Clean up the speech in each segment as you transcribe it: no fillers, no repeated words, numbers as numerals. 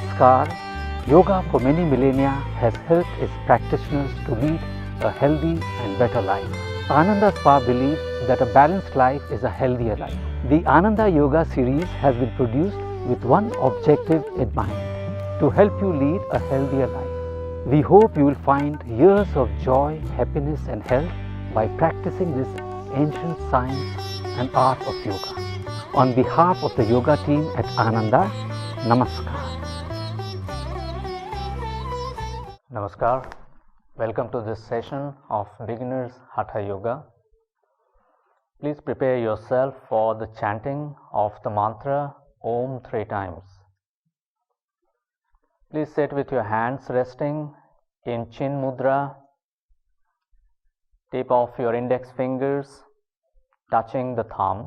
Namaskar. Yoga for many millennia has helped its practitioners to lead a healthy and better life. Ananda Spa believes that a balanced life is a healthier life. The Ananda Yoga series has been produced with one objective in mind: to help you lead a healthier life. We hope you will find years of joy, happiness and health by practicing this ancient science and art of yoga. On behalf of the yoga team at Ananda, Namaskar. Namaskar. Welcome to this session of Beginners Hatha Yoga. Please prepare yourself for the chanting of the mantra Om 3 times. Please sit with your hands resting in Chin Mudra. Tip of your index fingers touching the thumb,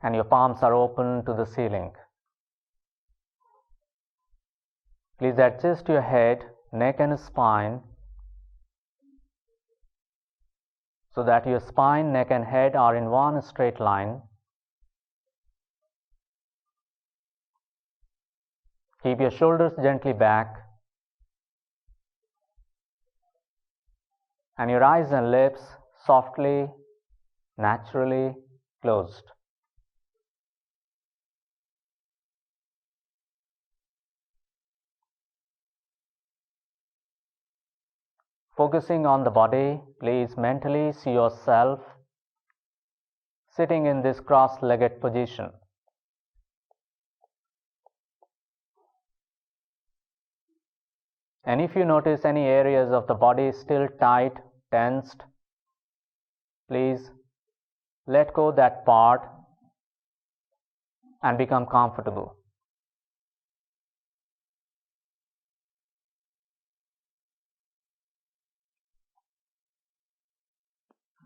and your palms are open to the ceiling. Please adjust your head, neck and spine so that your spine, neck and head are in one straight line. Keep your shoulders gently back and your eyes and lips softly, naturally closed. Focusing on the body, please mentally see yourself sitting in this cross-legged position. And if you notice any areas of the body still tight, tensed, please let go that part and become comfortable.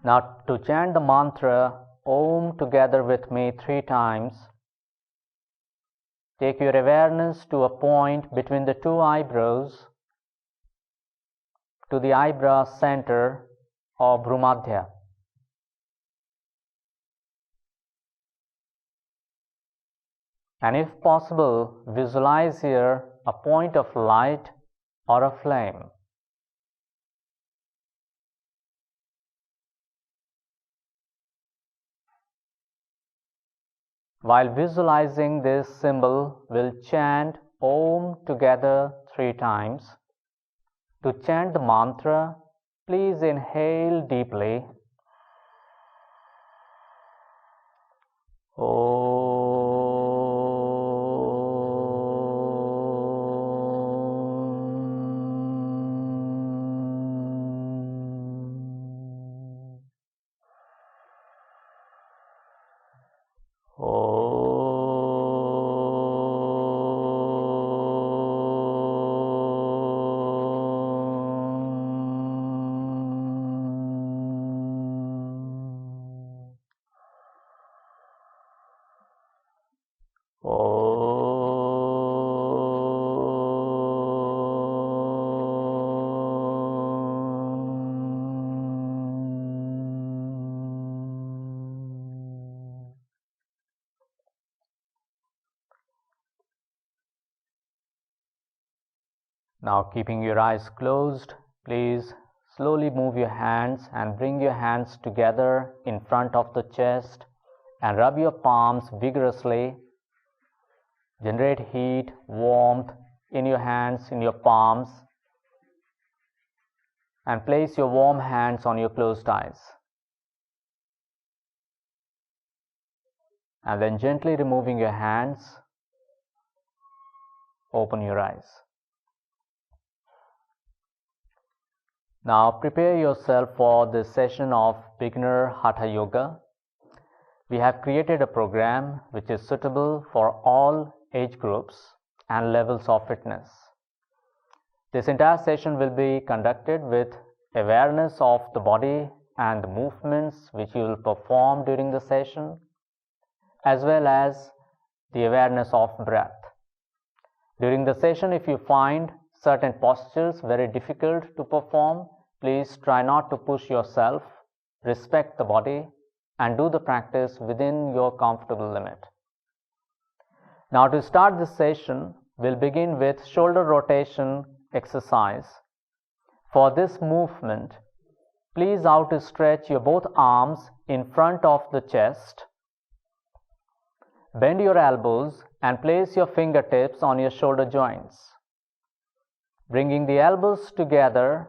Now, to chant the mantra Om together with me 3 times, take your awareness to a point between the 2 eyebrows to the eyebrow center or Bhumadhya. And if possible, visualize here a point of light or a flame. While visualizing this symbol, we'll chant Om together 3 times. To chant the mantra, please inhale deeply. Now, keeping your eyes closed, please slowly move your hands and bring your hands together in front of the chest and rub your palms vigorously. Generate heat, warmth in your hands, in your palms, and place your warm hands on your closed eyes. And then gently removing your hands, open your eyes. Now prepare yourself for this session of Beginner Hatha Yoga. We have created a program which is suitable for all age groups and levels of fitness. This entire session will be conducted with awareness of the body and the movements which you will perform during the session, as well as the awareness of breath. During the session, if you find certain postures very difficult to perform, please try not to push yourself, respect the body, and do the practice within your comfortable limit. Now, to start this session, we'll begin with shoulder rotation exercise. For this movement, please outstretch your both arms in front of the chest. Bend your elbows and place your fingertips on your shoulder joints. Bringing the elbows together.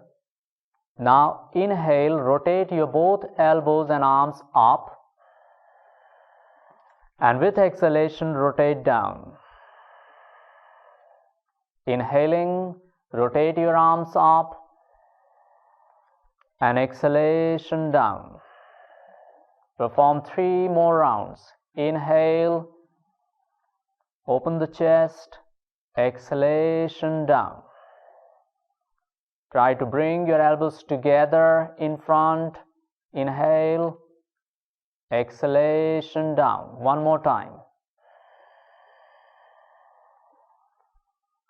Now inhale, rotate your both elbows and arms up. And with exhalation, rotate down. Inhaling, rotate your arms up. And exhalation down. Perform 3 more rounds. Inhale, open the chest, exhalation down. Try to bring your elbows together in front. Inhale, exhalation down. One more time.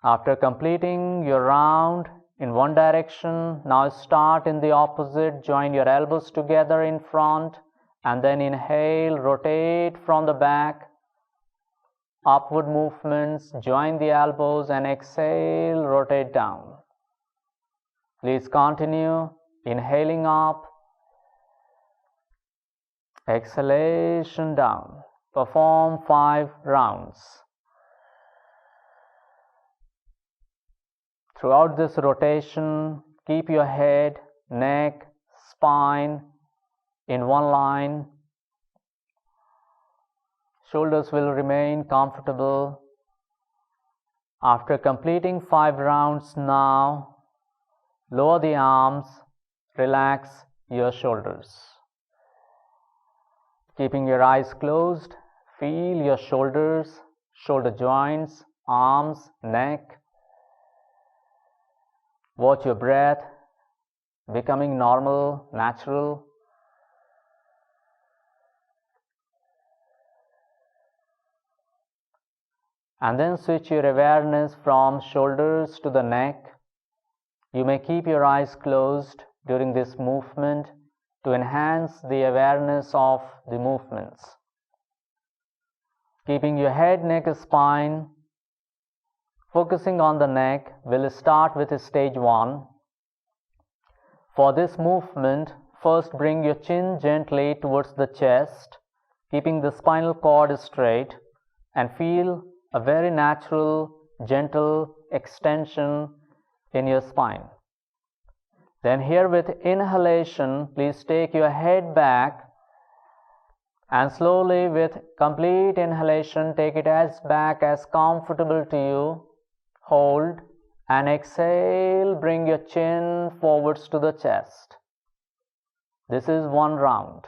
After completing your round in one direction, now start in the opposite. Join your elbows together in front and then inhale, rotate from the back. Upward movements, join the elbows and exhale, rotate down. Please continue. Inhaling up, exhalation down. Perform 5 rounds. Throughout this rotation, keep your head, neck, spine in one line. Shoulders will remain comfortable. After completing 5 rounds now, lower the arms, relax your shoulders. Keeping your eyes closed, feel your shoulders, shoulder joints, arms, neck. Watch your breath becoming normal, natural. And then switch your awareness from shoulders to the neck. You may keep your eyes closed during this movement to enhance the awareness of the movements. Keeping your head, neck, spine, focusing on the neck, we'll start with stage 1. For this movement, first bring your chin gently towards the chest, keeping the spinal cord straight, and feel a very natural, gentle extension in your spine. Then here with inhalation, please take your head back and slowly with complete inhalation, take it as back as comfortable to you. Hold and exhale, bring your chin forwards to the chest. This is 1 round.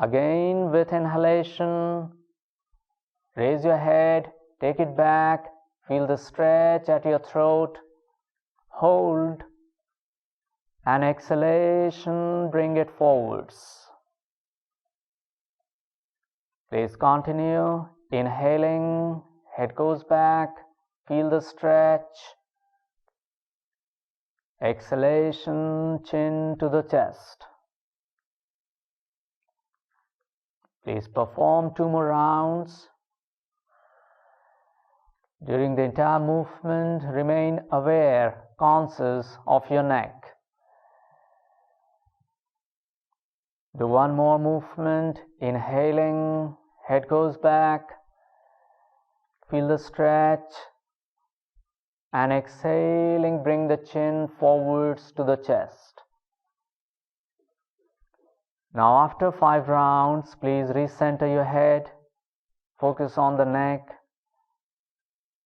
Again with inhalation, raise your head, take it back, feel the stretch at your throat. Hold and exhalation, bring it forwards. Please continue. Inhaling, head goes back, feel the stretch. Exhalation, chin to the chest. Please perform 2 more rounds. During the entire movement, remain aware, conscious of your neck. Do 1 more movement. Inhaling, head goes back, feel the stretch, and exhaling, bring the chin forwards to the chest. Now after 5 rounds, please recenter your head, focus on the neck,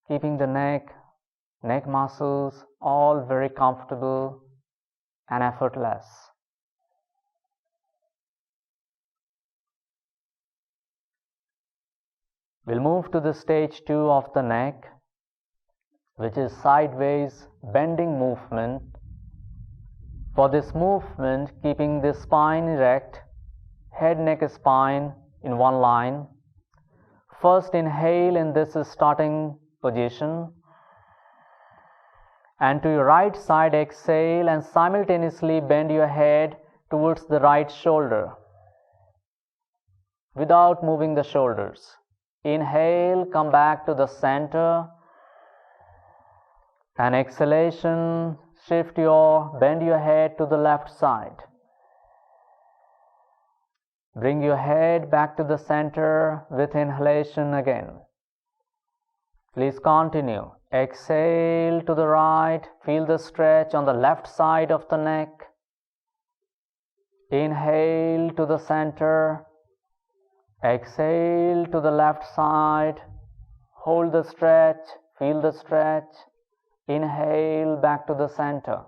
keeping the neck muscles all very comfortable and effortless. We'll move to the stage 2 of the neck, which is sideways bending movement. For this movement, keeping the spine erect, head, neck, spine in one line. First inhale in this starting position, and to your right side exhale and simultaneously bend your head towards the right shoulder without moving the shoulders. Inhale, come back to the center. And exhalation, bend your head to the left side. Bring your head back to the center with inhalation again. Please continue. Exhale to the right. Feel the stretch on the left side of the neck. Inhale to the center. Exhale to the left side. Hold the stretch. Feel the stretch. Inhale back to the center.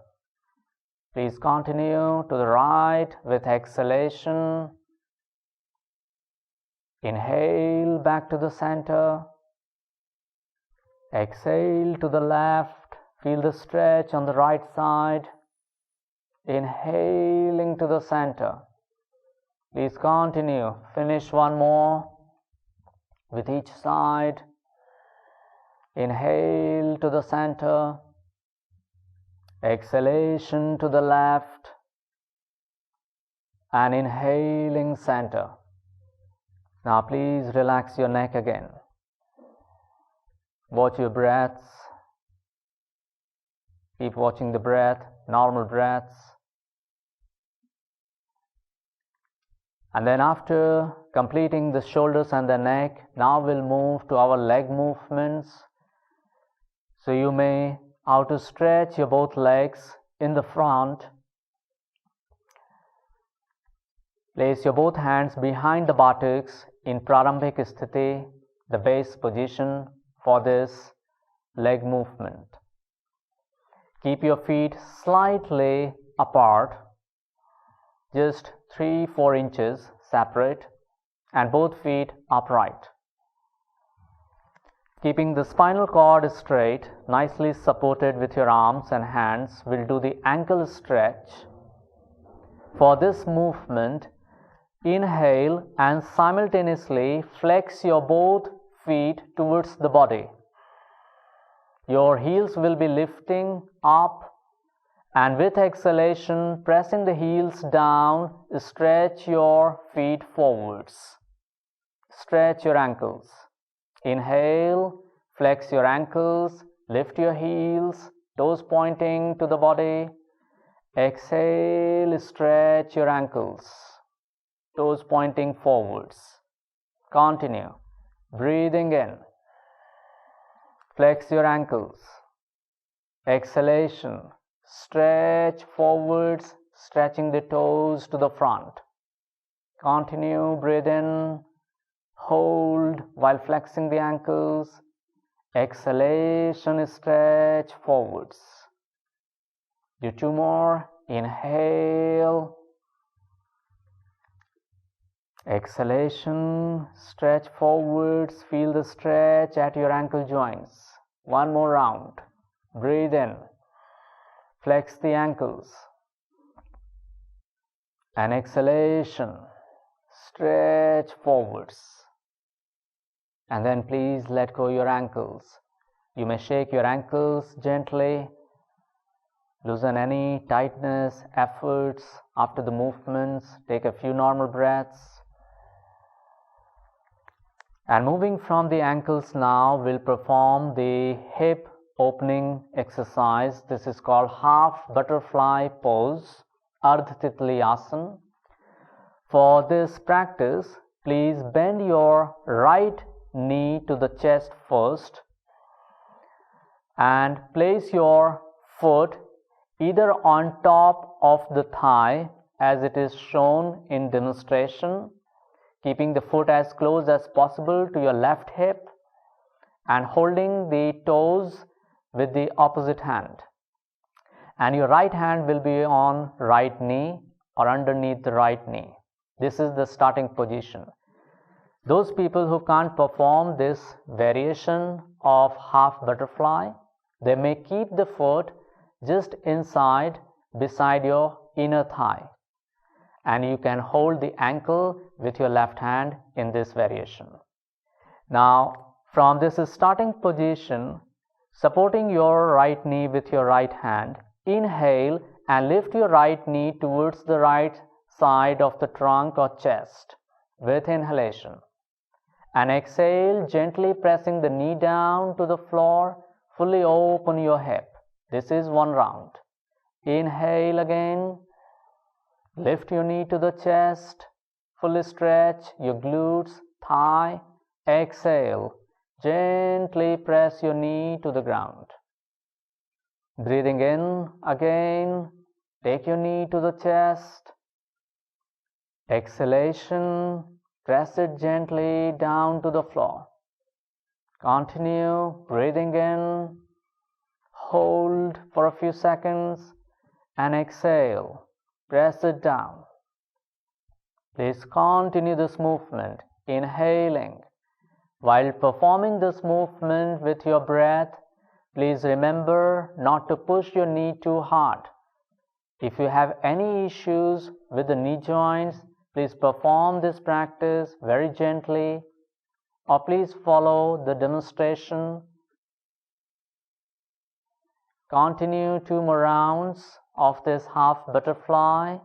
Please continue to the right with exhalation. Inhale back to the center. Exhale to the left. Feel the stretch on the right side. Inhaling to the center. Please continue. Finish one more with each side. Inhale to the center. Exhalation to the left. And inhaling center. Now please relax your neck again. Watch your breaths. Keep watching the breath, normal breaths. And then after completing the shoulders and the neck, now we'll move to our leg movements. So you may how to stretch your both legs in the front. Place your both hands behind the buttocks in Prarambhik Sthiti, the base position for this leg movement. Keep your feet slightly apart, just 3-4 inches separate, and both feet upright. Keeping the spinal cord straight, nicely supported with your arms and hands, we'll do the ankle stretch. For this movement, inhale and simultaneously flex your both feet towards the body. Your heels will be lifting up, and with exhalation, pressing the heels down, stretch your feet forwards. Stretch your ankles. Inhale, flex your ankles, lift your heels, toes pointing to the body. Exhale, stretch your ankles, toes pointing forwards. Continue. Breathing in. Flex your ankles. Exhalation. Stretch forwards, stretching the toes to the front. Continue. Breathe in. Hold while flexing the ankles. Exhalation. Stretch forwards. Do 2 more. Inhale. Exhalation, stretch forwards, feel the stretch at your ankle joints. 1 more round. Breathe in, flex the ankles. And exhalation, stretch forwards. And then please let go your ankles. You may shake your ankles gently. Loosen any tightness, efforts after the movements. Take a few normal breaths. And moving from the ankles now, we'll perform the hip opening exercise. This is called half butterfly pose, Ardha Titli Asana. For this practice, please bend your right knee to the chest first and place your foot either on top of the thigh as it is shown in demonstration, keeping the foot as close as possible to your left hip and holding the toes with the opposite hand. And your right hand will be on right knee or underneath the right knee. This is the starting position. Those people who can't perform this variation of half butterfly, they may keep the foot just inside beside your inner thigh. And you can hold the ankle with your left hand in this variation. Now, from this starting position, supporting your right knee with your right hand, inhale and lift your right knee towards the right side of the trunk or chest with inhalation. And exhale, gently pressing the knee down to the floor. Fully open your hip. This is one round. Inhale again. Lift your knee to the chest. Fully stretch your glutes, thigh. Exhale. Gently press your knee to the ground. Breathing in again. Take your knee to the chest. Exhalation. Press it gently down to the floor. Continue breathing in. Hold for a few seconds and exhale. Press it down. Please continue this movement, inhaling. While performing this movement with your breath, please remember not to push your knee too hard. If you have any issues with the knee joints, please perform this practice very gently, or please follow the demonstration. Continue 2 more rounds of this half butterfly.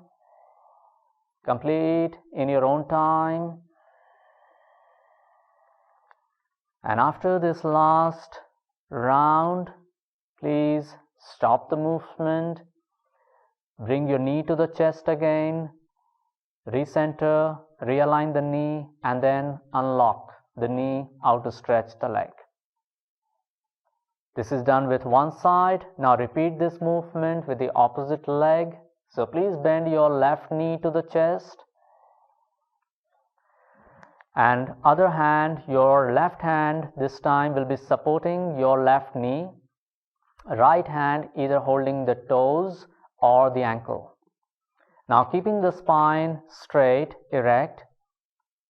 Complete in your own time. And after this last round, please stop the movement. Bring your knee to the chest again. Recenter, realign the knee, and then unlock the knee out to stretch the leg. This is done with one side. Now repeat this movement with the opposite leg. So please bend your left knee to the chest. And other hand, your left hand this time will be supporting your left knee. Right hand either holding the toes or the ankle. Now keeping the spine straight, erect.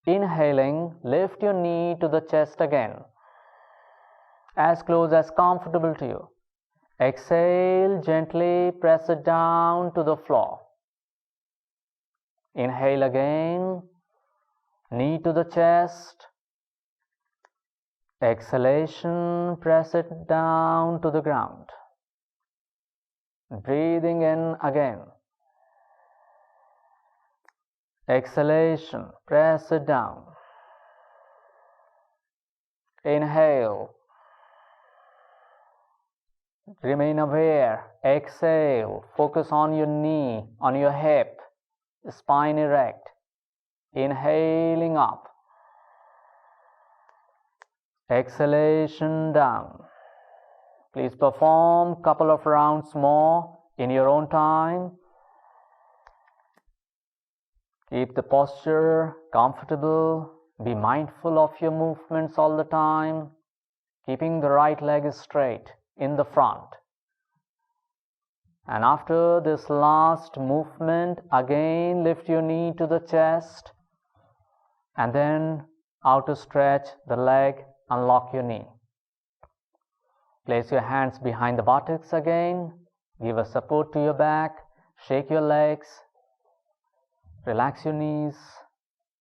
Inhaling, lift your knee to the chest again, as close as comfortable to you. Exhale, gently press it down to the floor. Inhale again, knee to the chest. Exhalation, press it down to the ground. Breathing in again. Exhalation, press it down. Inhale. Remain aware. Exhale. Focus on your knee, on your hip, spine erect. Inhaling up. Exhalation down. Please perform a couple of rounds more in your own time. Keep the posture comfortable. Be mindful of your movements all the time. Keeping the right leg straight in the front. And after this last movement, again lift your knee to the chest. And then out to stretch the leg, unlock your knee. Place your hands behind the buttocks again. Give a support to your back. Shake your legs. Relax your knees.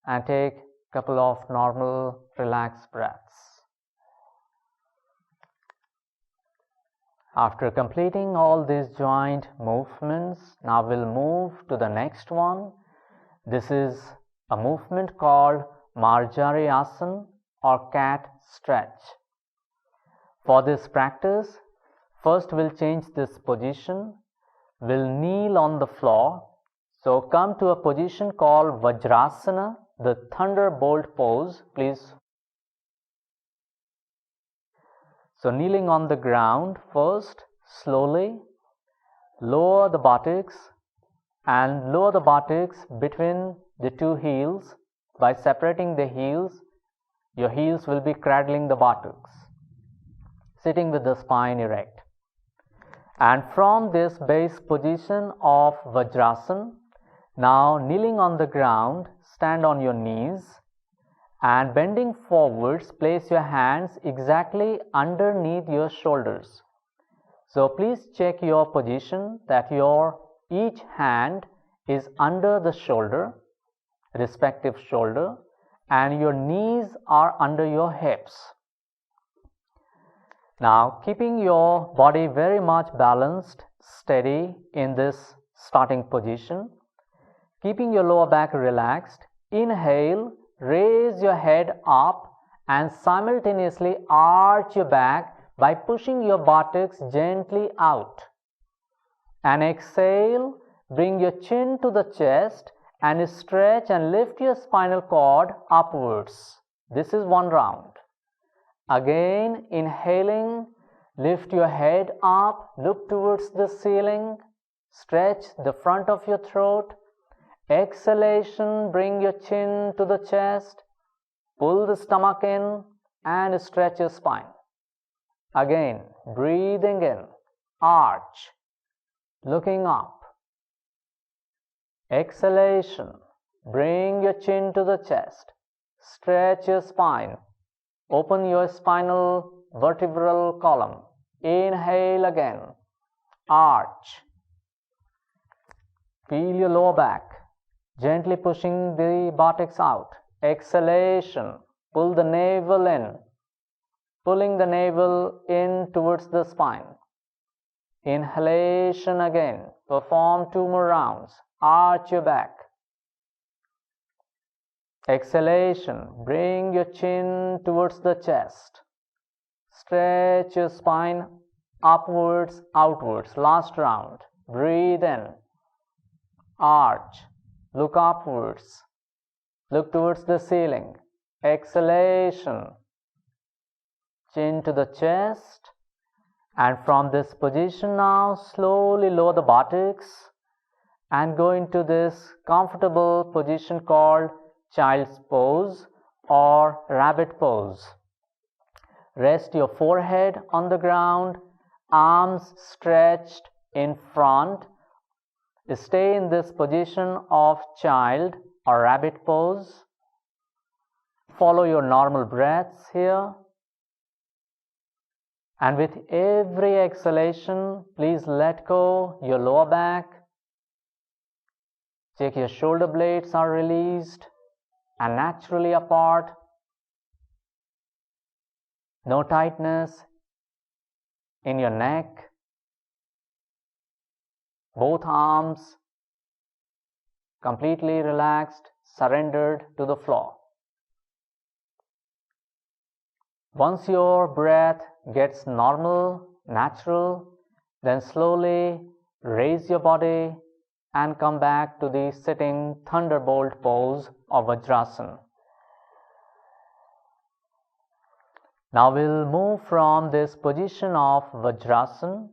And take a couple of normal, relaxed breaths. After completing all these joint movements, now we'll move to the next one. This is a movement called Marjari Asana or cat stretch. For this practice, first we'll change this position. We'll kneel on the floor. So come to a position called Vajrasana, the thunderbolt pose, please. So kneeling on the ground first, slowly lower the buttocks and lower the buttocks between the two heels. By separating the heels, your heels will be cradling the buttocks, sitting with the spine erect. And from this base position of Vajrasana, now kneeling on the ground, stand on your knees and bending forwards, place your hands exactly underneath your shoulders. So please check your position that your each hand is under the shoulder, respective shoulder, and your knees are under your hips. Now keeping your body very much balanced, steady in this starting position, keeping your lower back relaxed, inhale, raise your head up and simultaneously arch your back by pushing your buttocks gently out. And exhale, bring your chin to the chest and stretch and lift your spinal cord upwards. This is one round. Again, inhaling, lift your head up, look towards the ceiling, stretch the front of your throat. Exhalation, bring your chin to the chest, pull the stomach in and stretch your spine. Again, breathing in, arch, looking up. Exhalation, bring your chin to the chest, stretch your spine, open your spinal vertebral column. Inhale again, arch. Feel your lower back, gently pushing the buttocks out. Exhalation, pull the navel in, pulling the navel in towards the spine. Inhalation again, perform 2 more rounds, arch your back. Exhalation, bring your chin towards the chest, stretch your spine upwards, outwards. Last round, breathe in, arch, look upwards, look towards the ceiling. Exhalation, chin to the chest, and from this position now slowly lower the buttocks and go into this comfortable position called child's pose or rabbit pose. Rest your forehead on the ground, arms stretched in front. Stay in this position of child or rabbit pose. Follow your normal breaths here. And with every exhalation, please let go your lower back. Check your shoulder blades are released and naturally apart. No tightness in your neck. Both arms completely relaxed, surrendered to the floor. Once your breath gets normal, natural, then slowly raise your body and come back to the sitting thunderbolt pose of Vajrasana. Now we'll move from this position of Vajrasana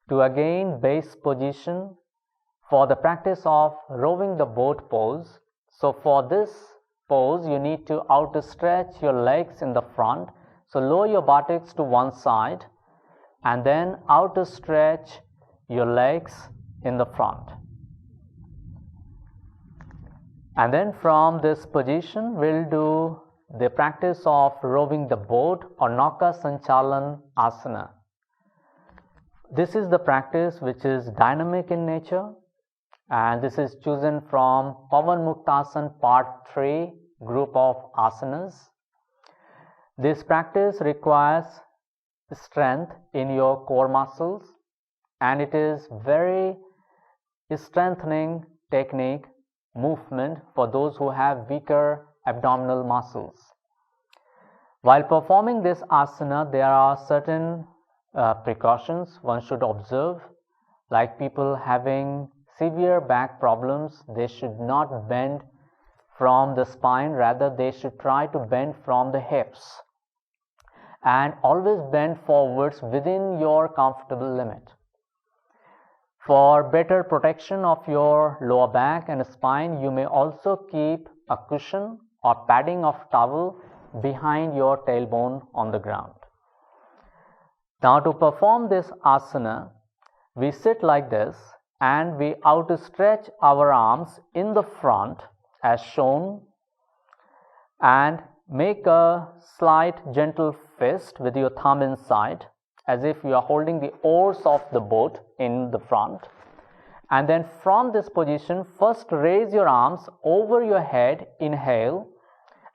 to again base position for the practice of rowing the boat pose. So for this pose, you need to outstretch your legs in the front. So lower your buttocks to one side and then outstretch your legs in the front. And then from this position, we'll do the practice of rowing the boat or Nauka Sanchalan Asana. This is the practice which is dynamic in nature, and this is chosen from Pavan Muktasana Part 3 group of asanas. This practice requires strength in your core muscles, and it is very strengthening technique movement for those who have weaker abdominal muscles. While performing this asana, there are certain precautions one should observe, like people having severe back problems. They should not bend from the spine, rather they should try to bend from the hips, and always bend forwards within your comfortable limit. For better protection of your lower back and spine, you may also keep a cushion or padding of towel behind your tailbone on the ground. Now to perform this asana, we sit like this and we outstretch our arms in the front as shown, and make a slight gentle fist with your thumb inside as if you are holding the oars of the boat in the front. And then from this position, first raise your arms over your head, inhale,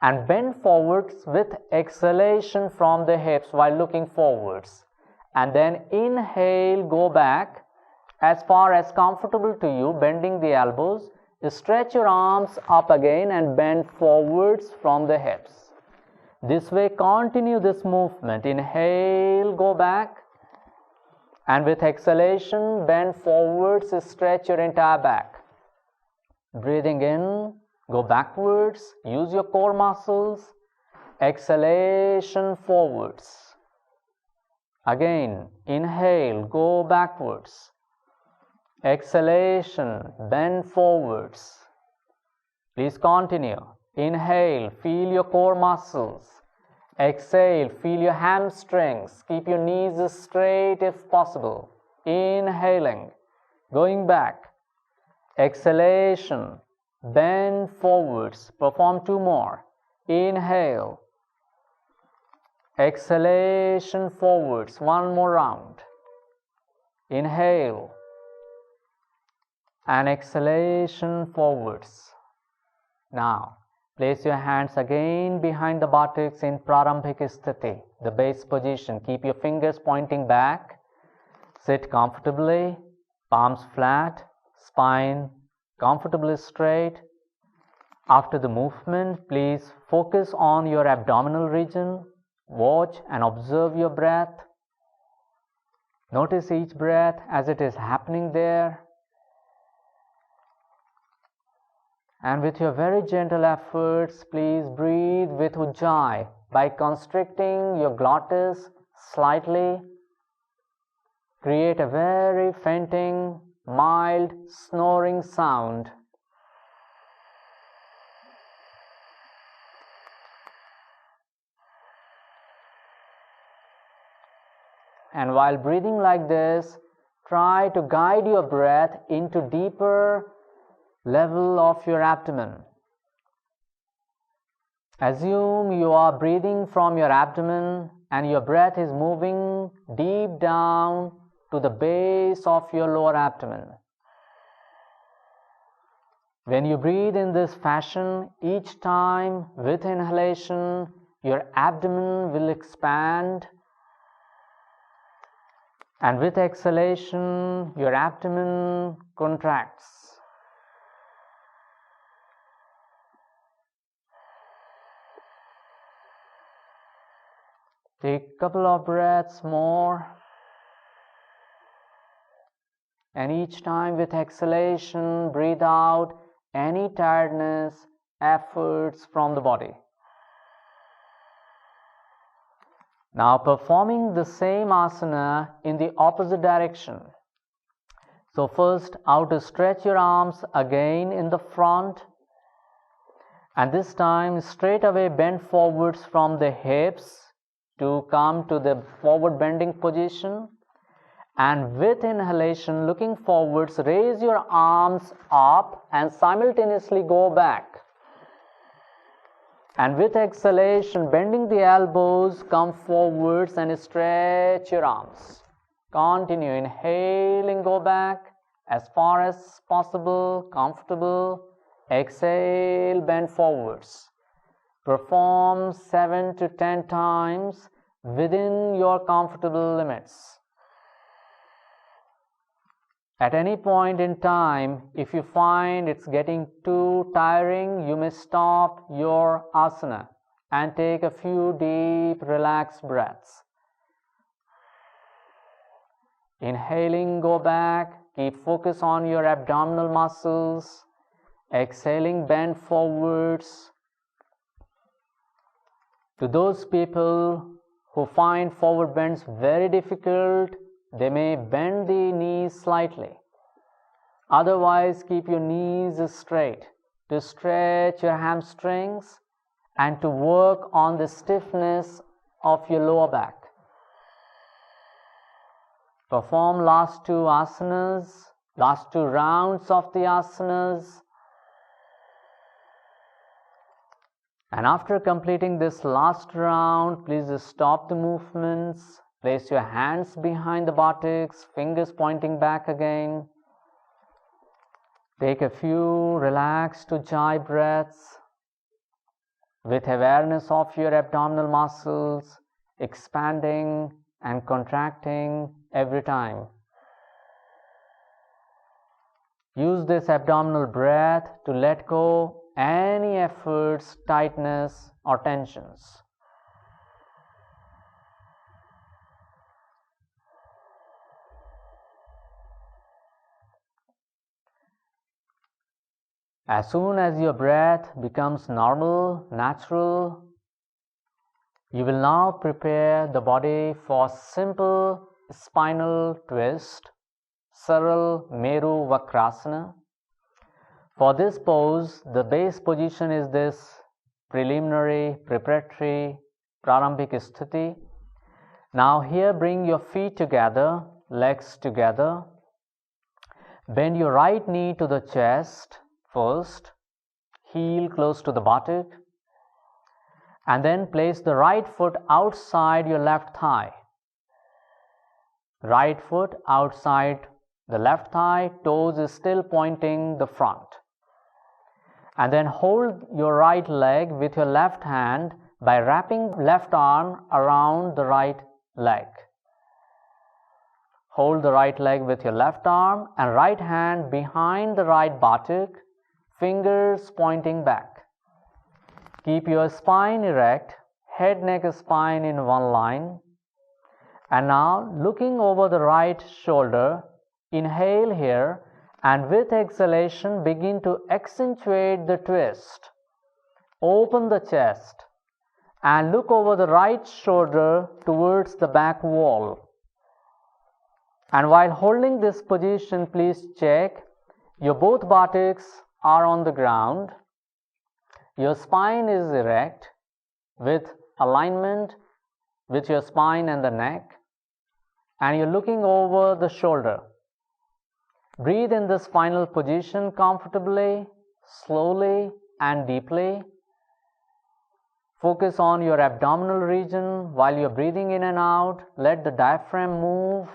and bend forwards with exhalation from the hips while looking forwards. And then inhale, go back as far as comfortable to you, bending the elbows. Stretch your arms up again and bend forwards from the hips. This way, continue this movement. Inhale, go back. And with exhalation, bend forwards, stretch your entire back. Breathing in, go backwards, use your core muscles. Exhalation, forwards. Again, inhale, go backwards. Exhalation, bend forwards. Please continue. Inhale, feel your core muscles. Exhale, feel your hamstrings. Keep your knees straight if possible. Inhaling, going back. Exhalation, bend forwards. Perform 2 more. Inhale. Exhalation, forwards. 1 more round. Inhale. And exhalation, forwards. Now, place your hands again behind the buttocks in Prarambhik Sthiti, the base position. Keep your fingers pointing back. Sit comfortably, palms flat, spine comfortably straight. After the movement, please focus on your abdominal region. Watch and observe your breath. Notice each breath as it is happening there. And with your very gentle efforts, please breathe with ujjayi by constricting your glottis slightly. Create a very fainting, mild, snoring sound. And while breathing like this, try to guide your breath into deeper level of your abdomen. Assume you are breathing from your abdomen and your breath is moving deep down to the base of your lower abdomen. When you breathe in this fashion, each time with inhalation, your abdomen will expand, and with exhalation, your abdomen contracts. Take a couple of breaths more. And each time with exhalation, breathe out any tiredness, efforts from the body. Now performing the same asana in the opposite direction. So first, out to stretch your arms again in the front. And this time straight away bend forwards from the hips to come to the forward bending position. And with inhalation, looking forwards, raise your arms up and simultaneously go back. And with exhalation, bending the elbows, come forwards and stretch your arms. Continue inhaling, go back as far as possible, comfortable. Exhale, bend forwards. Perform 7 to 10 times within your comfortable limits. At any point in time, if you find it's getting too tiring, you may stop your asana and take a few deep, relaxed breaths. Inhaling, go back. Keep focus on your abdominal muscles. Exhaling, bend forwards. To those people who find forward bends very difficult, they may bend the knees slightly. Otherwise, keep your knees straight to stretch your hamstrings and to work on the stiffness of your lower back. Perform last 2 asanas, last 2 rounds of the asanas. And after completing this last round, please stop the movements. Place your hands behind the buttocks, fingers pointing back again. Take a few relaxed ujjayi breaths with awareness of your abdominal muscles expanding and contracting every time. Use this abdominal breath to let go any efforts, tightness or tensions. As soon as your breath becomes normal, natural, you will now prepare the body for simple spinal twist, Saral Meru Vakrasana. For this pose, the base position is this preliminary, preparatory, Prarambhik Sthiti. Now here bring your feet together, legs together. Bend your right knee to the chest first, heel close to the buttock, and then place the right foot outside your left thigh. Right foot outside the left thigh, toes is still pointing the front. And then hold your right leg with your left hand by wrapping left arm around the right leg. Hold the right leg with your left arm and right hand behind the right buttock, fingers pointing back. Keep your spine erect, head, neck, spine in one line. And now looking over the right shoulder, inhale here, and with exhalation begin to accentuate the twist. Open the chest and look over the right shoulder towards the back wall. And while holding this position, please check your both buttocks are on the ground. Your spine is erect with alignment with your spine and the neck, and you're looking over the shoulder. Breathe in this final position comfortably, slowly and deeply. Focus on your abdominal region while you're breathing in and out. Let the diaphragm move.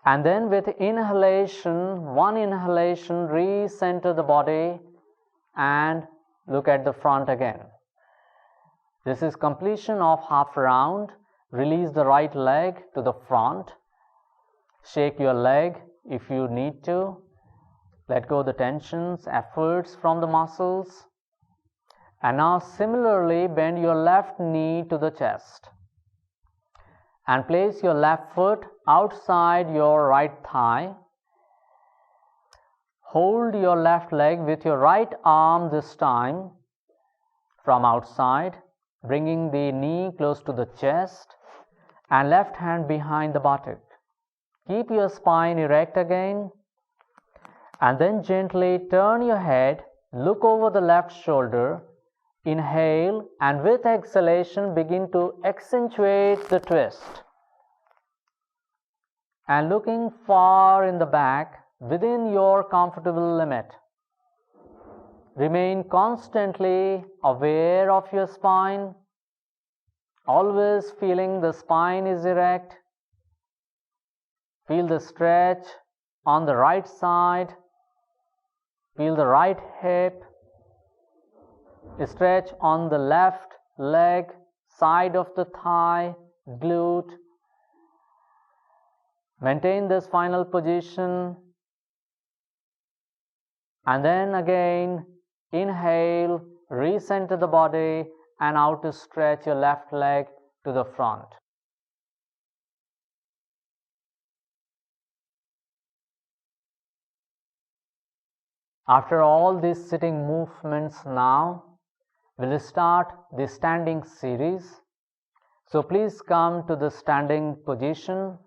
And then with inhalation, one inhalation, recenter the body and look at the front again. This is completion of half round. Release the right leg to the front. Shake your leg if you need to. Let go the tensions, efforts from the muscles. And now similarly bend your left knee to the chest. And place your left foot outside your right thigh. Hold your left leg with your right arm this time from outside, bringing the knee close to the chest and left hand behind the buttock. Keep your spine erect again and then gently turn your head, look over the left shoulder, inhale, and with exhalation begin to accentuate the twist. And looking far in the back within your comfortable limit. Remain constantly aware of your spine, always feeling the spine is erect. Feel the stretch on the right side. Feel the right hip. Stretch on the left leg, side of the thigh, glute. Maintain this final position. And then again, inhale, recenter the body and out to stretch your left leg to the front. After all these sitting movements now, we'll start the standing series. So please come to the standing position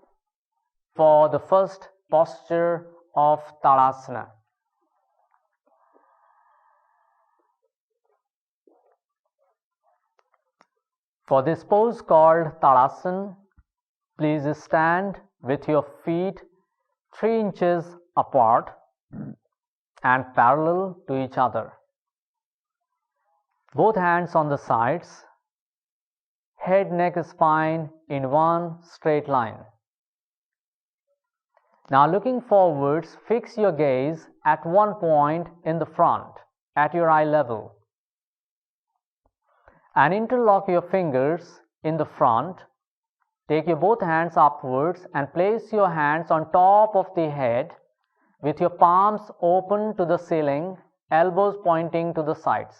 for the first posture of Tadasana. For this pose called Tadasana, please stand with your feet 3 inches apart and parallel to each other. Both hands on the sides, head, neck, spine in one straight line. Now looking forwards, fix your gaze at one point in the front, at your eye level. And interlock your fingers in the front. Take your both hands upwards and place your hands on top of the head with your palms open to the ceiling, elbows pointing to the sides.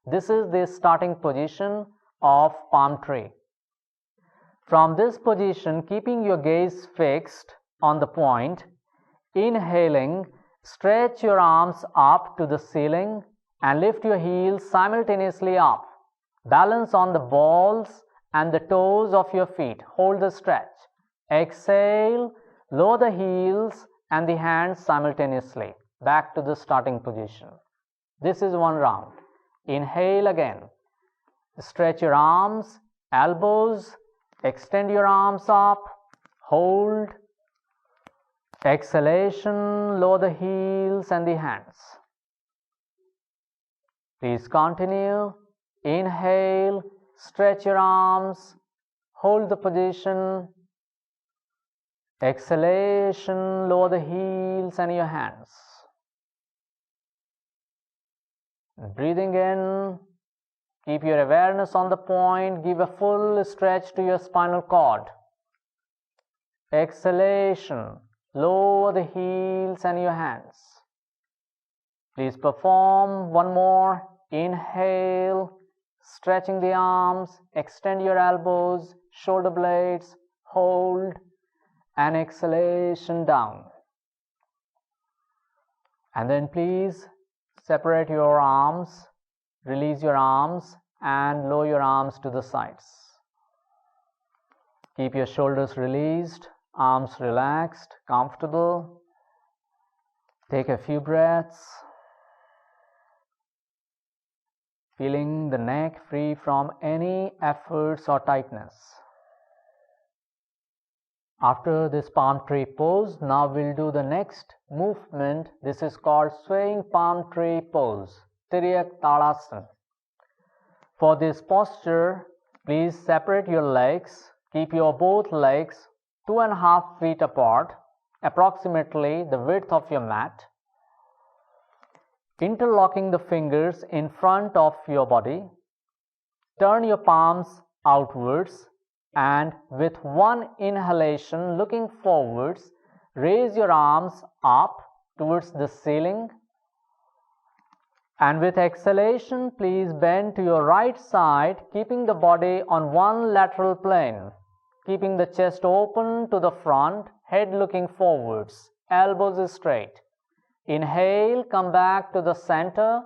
This is the starting position of palm tree. From this position, keeping your gaze fixed on the point, inhaling, Stretch your arms up to the ceiling and lift your heels simultaneously up. Balance on the balls and the toes of your feet. Hold the stretch. Exhale, lower the heels and the hands simultaneously. Back to the starting position. This is one round. Inhale again. Stretch your arms, elbows, extend your arms up, hold. Exhalation, lower the heels and the hands. Please continue. Inhale, stretch your arms, hold the position. Exhalation, lower the heels and your hands. Breathing in, keep your awareness on the point, give a full stretch to your spinal cord. Exhalation, lower the heels and your hands. Please perform one more. Inhale, stretching the arms, extend your elbows, shoulder blades, hold, and exhalation down. And then please separate your arms, release your arms, and lower your arms to the sides. Keep your shoulders released, arms relaxed, comfortable. Take a few breaths. Feeling the neck free from any efforts or tightness. After this palm tree pose, now we'll do the next movement. This is called swaying palm tree pose, Tiryak Talasana. For this posture, please separate your legs. Keep your both legs 2.5 feet apart, approximately the width of your mat. Interlocking the fingers in front of your body. Turn your palms outwards and with one inhalation looking forwards, raise your arms up towards the ceiling. And with exhalation, please bend to your right side, keeping the body on one lateral plane. Keeping the chest open to the front, head looking forwards, elbows straight. Inhale, come back to the center.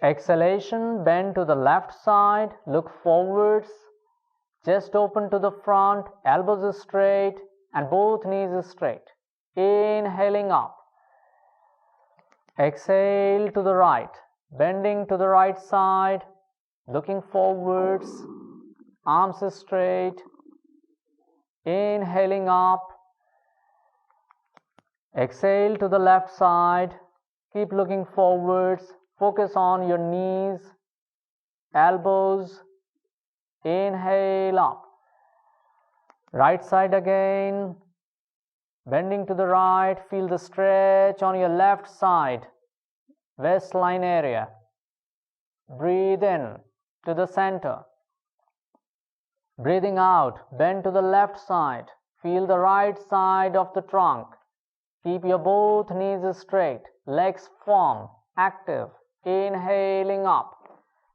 Exhalation, bend to the left side, look forwards, chest open to the front, elbows straight, and both knees straight. Inhaling up. Exhale to the right, bending to the right side, looking forwards, arms straight. Inhaling up. Exhale to the left side, keep looking forwards, focus on your knees, elbows. Inhale up. Right side again, bending to the right, feel the stretch on your left side, waistline area. Breathe in to the center. Breathing out, bend to the left side, feel the right side of the trunk. Keep your both knees straight, legs firm, active. Inhaling up.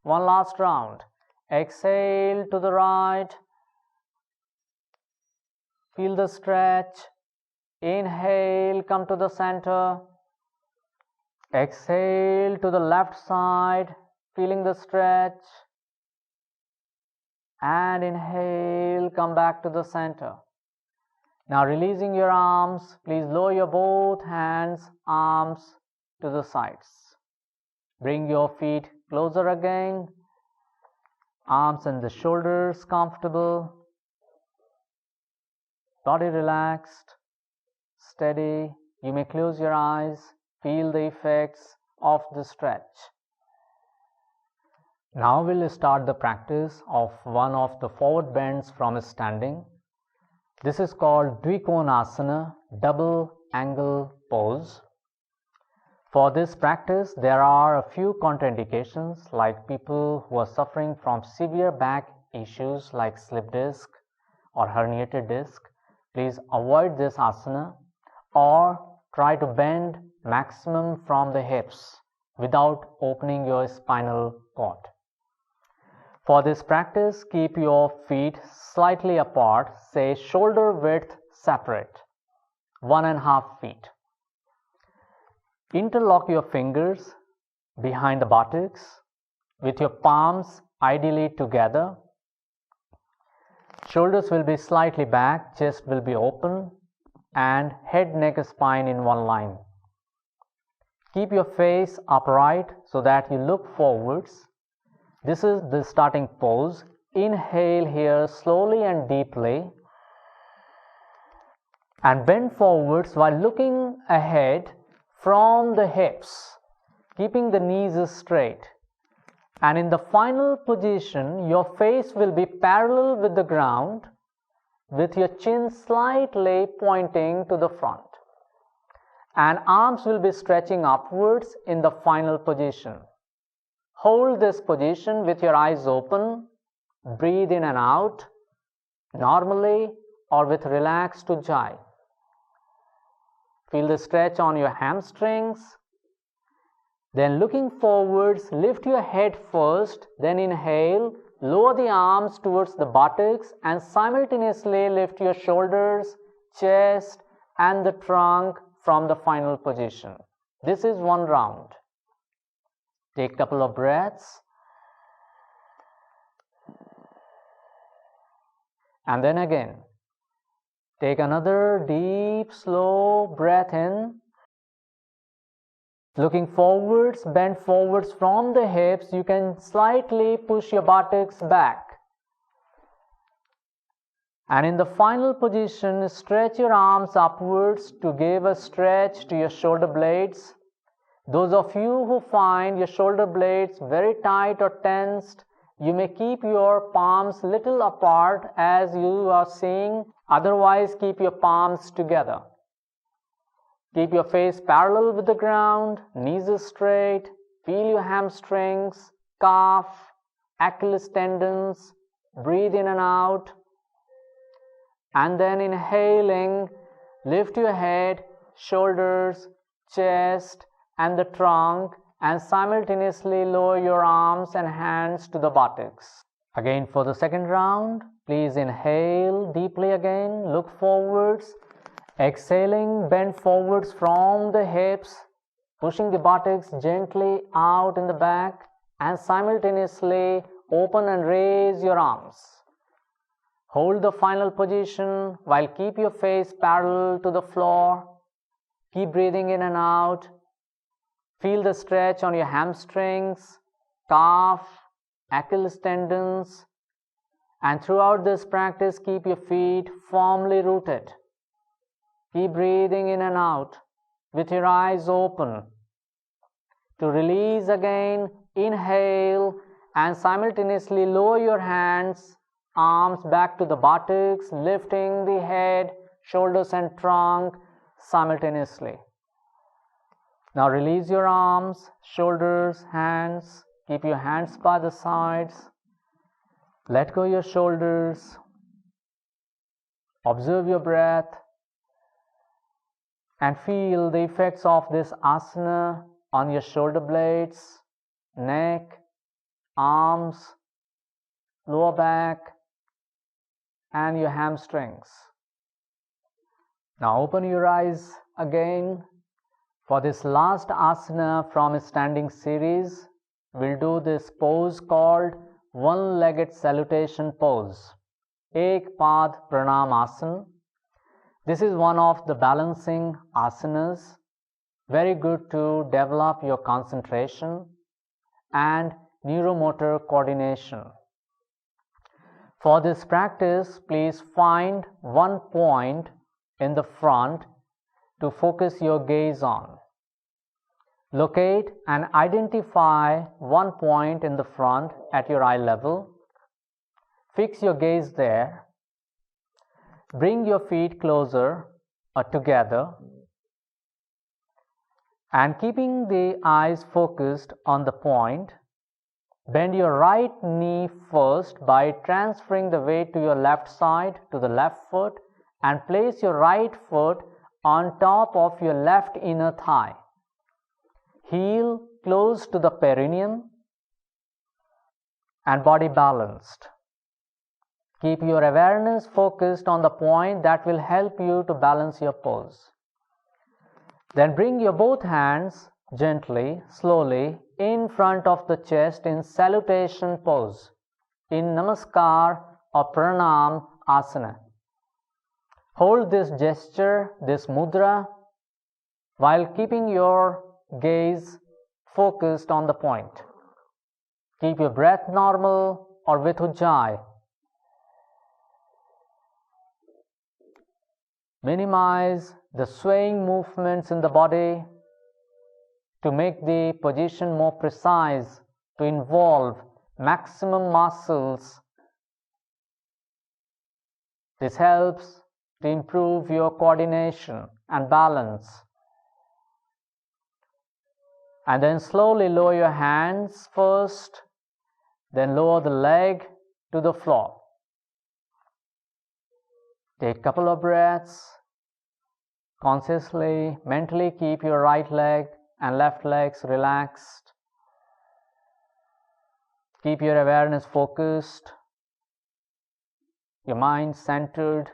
One last round. Exhale to the right. Feel the stretch. Inhale, come to the center. Exhale to the left side, feeling the stretch. And inhale, come back to the center. Now releasing your arms, please lower your both hands, arms to the sides. Bring your feet closer again. Arms and the shoulders comfortable. Body relaxed, steady. You may close your eyes, feel the effects of the stretch. Now we'll start the practice of one of the forward bends from standing. This is called Dvikonasana, double angle pose. For this practice, there are a few contraindications, like people who are suffering from severe back issues like slip disc or herniated disc. Please avoid this asana or try to bend maximum from the hips without opening your spinal cord. For this practice, keep your feet slightly apart, say shoulder width separate, 1.5 feet. Interlock your fingers behind the buttocks with your palms ideally together. Shoulders will be slightly back, chest will be open, and head, neck, and spine in one line. Keep your face upright so that you look forwards. This is the starting pose. Inhale here slowly and deeply, and bend forwards while looking ahead from the hips, keeping the knees straight. And in the final position, your face will be parallel with the ground, with your chin slightly pointing to the front. And arms will be stretching upwards in the final position. Hold this position with your eyes open. Breathe in and out, normally or with relaxed ujjayi. Feel the stretch on your hamstrings. Then looking forwards, lift your head first, then inhale, lower the arms towards the buttocks and simultaneously lift your shoulders, chest and the trunk from the final position. This is one round. Take a couple of breaths. And then again, take another deep, slow breath in. Looking forwards, bend forwards from the hips. You can slightly push your buttocks back. And in the final position, stretch your arms upwards to give a stretch to your shoulder blades. Those of you who find your shoulder blades very tight or tensed, you may keep your palms little apart as you are seeing. Otherwise, keep your palms together. Keep your face parallel with the ground, knees straight, feel your hamstrings, calf, Achilles tendons, breathe in and out. And then inhaling, lift your head, shoulders, chest and the trunk and simultaneously lower your arms and hands to the buttocks. Again for the second round, please inhale deeply again, look forwards. Exhaling, bend forwards from the hips, pushing the buttocks gently out in the back and simultaneously open and raise your arms. Hold the final position while keep your face parallel to the floor. Keep breathing in and out. Feel the stretch on your hamstrings, calf, Achilles tendons, and throughout this practice keep your feet firmly rooted. Keep breathing in and out with your eyes open. To release again, inhale and simultaneously lower your hands, arms back to the buttocks, lifting the head, shoulders and trunk simultaneously. Now release your arms, shoulders, hands. Keep your hands by the sides. Let go your shoulders. Observe your breath. And feel the effects of this asana on your shoulder blades, neck, arms, lower back, and your hamstrings. Now open your eyes again. For this last asana from a standing series, we'll do this pose called one-legged salutation pose, Ek Pad Pranam Asana. This is one of the balancing asanas, very good to develop your concentration and neuromotor coordination. For this practice, please find one point in the front to focus your gaze on. Locate and identify one point in the front at your eye level. Fix your gaze there. Bring your feet closer together and keeping the eyes focused on the point, bend your right knee first by transferring the weight to your left side, to the left foot, and place your right foot on top of your left inner thigh. Heel close to the perineum and body balanced. Keep your awareness focused on the point that will help you to balance your pose. Then bring your both hands gently, slowly in front of the chest in salutation pose, in Namaskar or Pranam asana. Hold this gesture, this mudra, while keeping your gaze focused on the point. Keep your breath normal or with ujjayi. Minimize the swaying movements in the body to make the position more precise, to involve maximum muscles. This helps to improve your coordination and balance. And then slowly lower your hands first, then lower the leg to the floor. Take a couple of breaths. Consciously, mentally keep your right leg and left legs relaxed. Keep your awareness focused, your mind centered,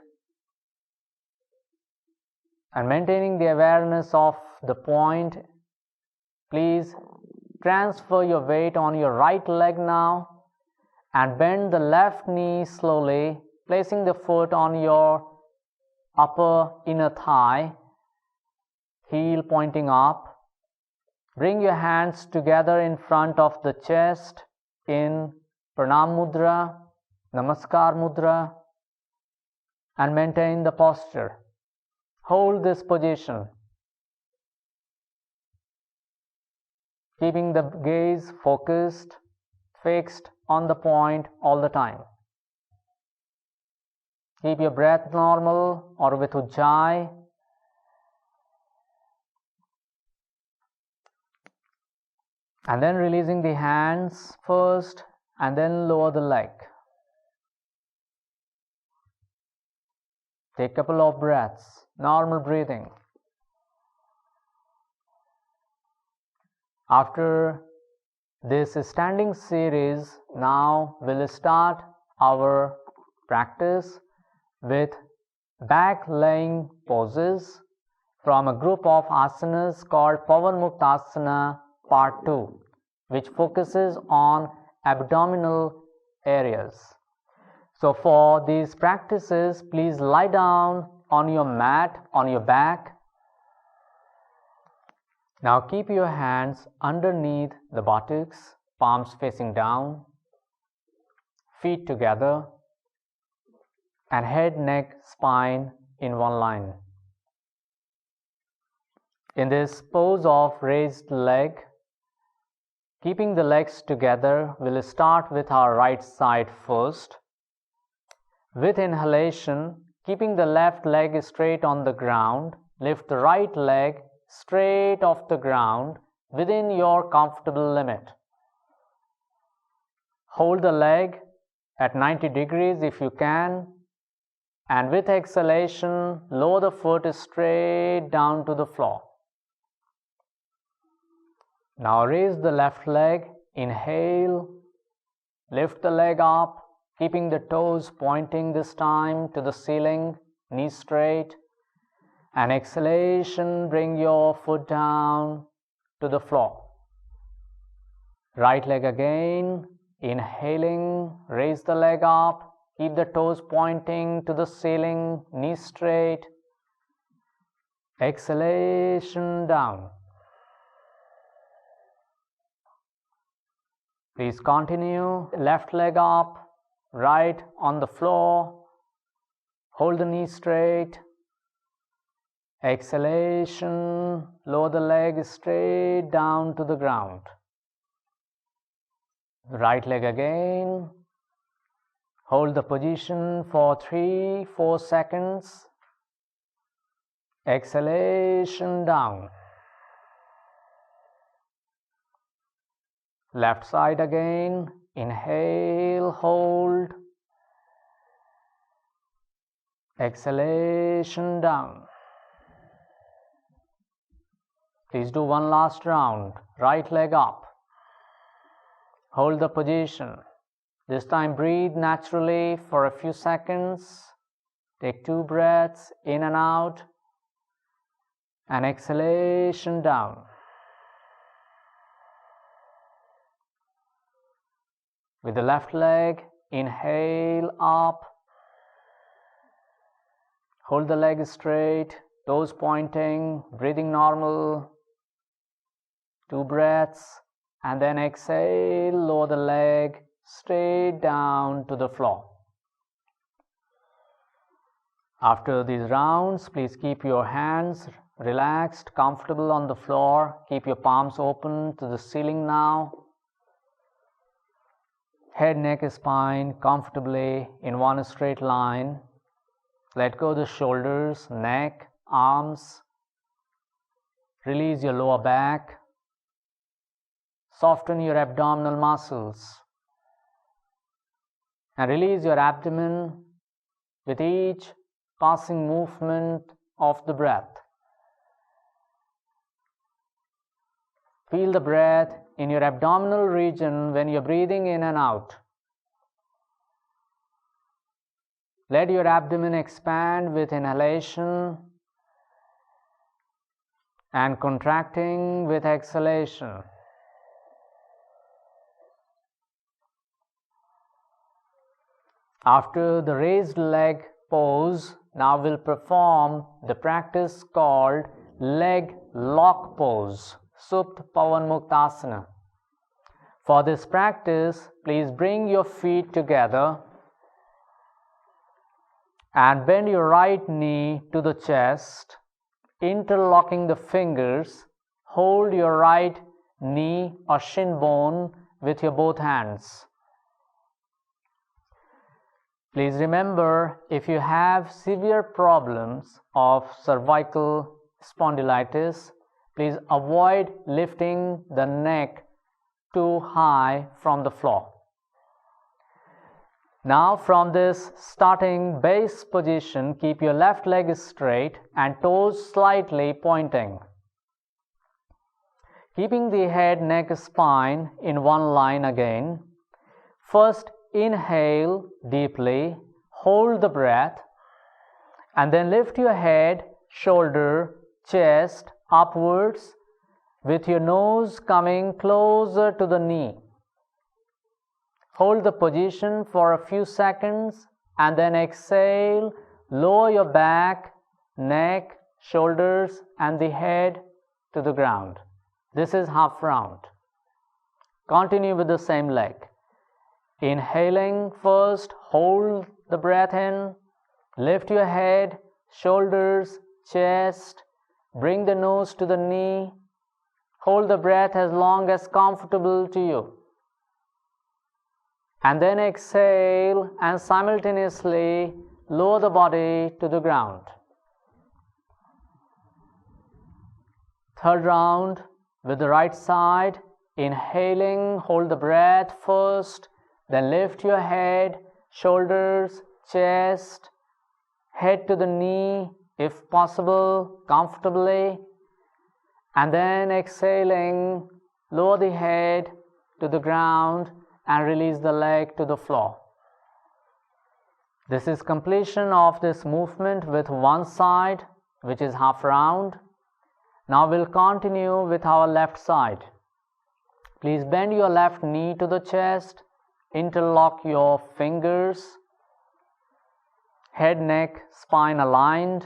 and maintaining the awareness of the point. Please transfer your weight on your right leg now and bend the left knee slowly, placing the foot on your upper inner thigh, heel pointing up. Bring your hands together in front of the chest in Pranam Mudra, Namaskar Mudra, and maintain the posture. Hold this position, keeping the gaze focused, fixed on the point all the time. Keep your breath normal or with ujjayi. And then releasing the hands first and then lower the leg. Take a couple of breaths, normal breathing. After this standing series, now we'll start our practice with back laying poses from a group of asanas called Pavan Muktasana Part 2, which focuses on abdominal areas. So for these practices, please lie down on your mat, on your back. Now keep your hands underneath the buttocks, palms facing down, feet together, and head, neck, spine in one line. In this pose of raised leg, keeping the legs together, we'll start with our right side first. With inhalation, keeping the left leg straight on the ground, lift the right leg straight off the ground within your comfortable limit. Hold the leg at 90 degrees if you can, and with exhalation, lower the foot straight down to the floor. Now raise the left leg, inhale, lift the leg up, keeping the toes pointing this time to the ceiling, knees straight, and exhalation, bring your foot down to the floor. Right leg again, inhaling, raise the leg up, keep the toes pointing to the ceiling, knees straight, exhalation down. Please continue, left leg up, right on the floor, hold the knee straight, exhalation, lower the leg straight down to the ground. Right leg again, hold the position for 3-4 seconds, exhalation down. Left side again, inhale, hold, exhalation down. Please do one last round. Right leg up, hold the position. This time breathe naturally for a few seconds. Take 2 breaths in and out. and exhalation down. With the left leg, inhale up. Hold the leg straight, toes pointing, breathing normal. 2 breaths, and then exhale, lower the leg straight down to the floor. After these rounds, please keep your hands relaxed, comfortable on the floor. Keep your palms open to the ceiling now. Head, neck, spine comfortably in one straight line. Let go the shoulders, neck, arms. Release your lower back. Soften your abdominal muscles. And release your abdomen with each passing movement of the breath. Feel the breath in your abdominal region when you're breathing in and out. Let your abdomen expand with inhalation and contracting with exhalation. After the raised leg pose, now we'll perform the practice called leg lock pose, Supta Pavan Muktasana. For this practice, please bring your feet together and bend your right knee to the chest, interlocking the fingers. Hold your right knee or shin bone with your both hands. Please remember, if you have severe problems of cervical spondylitis, please avoid lifting the neck too high from the floor. Now, from this starting base position, keep your left leg straight and toes slightly pointing. Keeping the head, neck, spine in one line again. First, inhale deeply, hold the breath, and then lift your head, shoulder, chest upwards with your nose coming closer to the knee. Hold the position for a few seconds and then exhale, lower your back, neck, shoulders and the head to the ground. This is half round. Continue with the same leg. Inhaling first, hold the breath in, lift your head, shoulders, chest, bring the nose to the knee, hold the breath as long as comfortable to you. And then exhale and simultaneously lower the body to the ground. Third round with the right side, inhaling, hold the breath first, then lift your head, shoulders, chest, head to the knee, if possible, comfortably. And then exhaling, lower the head to the ground and release the leg to the floor. This is completion of this movement with one side, which is half round. Now we'll continue with our left side. Please bend your left knee to the chest. Interlock your fingers, head, neck, spine aligned,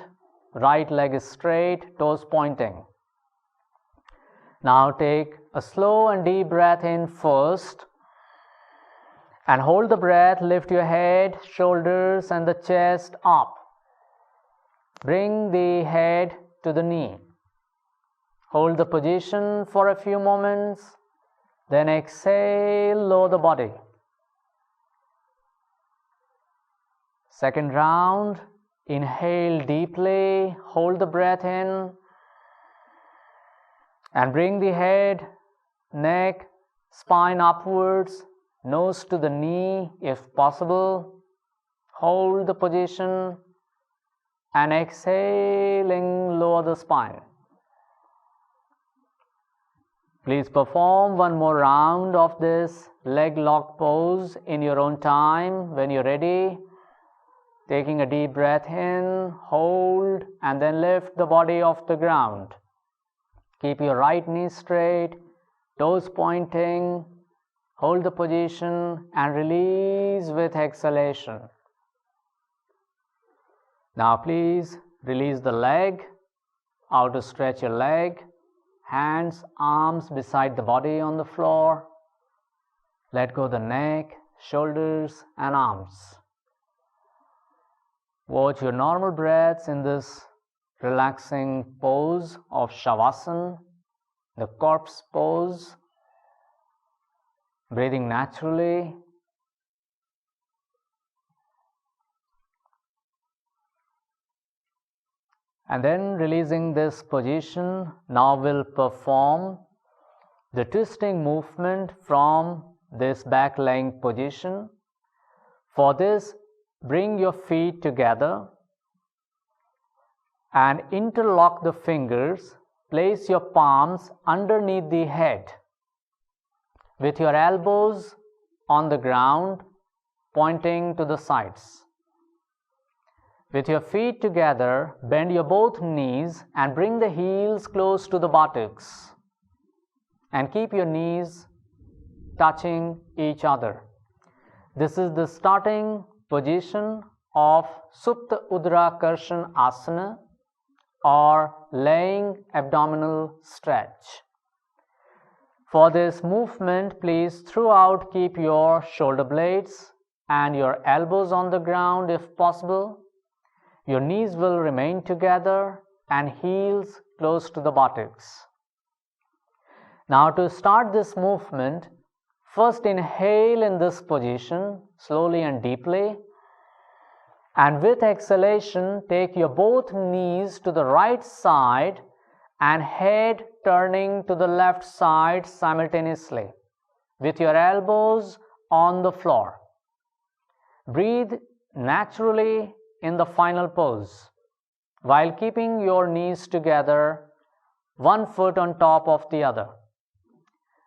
right leg is straight, toes pointing. Now take a slow and deep breath in first and hold the breath, lift your head, shoulders and the chest up. Bring the head to the knee. Hold the position for a few moments, then exhale, lower the body. Second round, inhale deeply, hold the breath in and bring the head, neck, spine upwards, nose to the knee if possible. Hold the position and exhaling, lower the spine. Please perform one more round of this leg lock pose in your own time. When you're ready, Taking a deep breath in, hold, and then lift the body off the ground. Keep your right knee straight, toes pointing. Hold the position and release with exhalation. Now please release the leg. How to stretch your leg. Hands, arms beside the body on the floor. Let go the neck, shoulders and arms. Watch your normal breaths in this relaxing pose of Shavasana, the corpse pose. Breathing naturally. And then releasing this position, now we'll perform the twisting movement from this back laying position. For this, bring your feet together and interlock the fingers. Place your palms underneath the head with your elbows on the ground, pointing to the sides. With your feet together, bend your both knees and bring the heels close to the buttocks. And keep your knees touching each other. This is the starting position of Supta Udra Karshan Asana, or laying abdominal stretch. For this movement, please throughout keep your shoulder blades and your elbows on the ground if possible. Your knees will remain together and heels close to the buttocks. Now to start this movement, first inhale in this position slowly and deeply, and with exhalation take your both knees to the right side and head turning to the left side simultaneously with your elbows on the floor. Breathe naturally in the final pose while keeping your knees together, one foot on top of the other.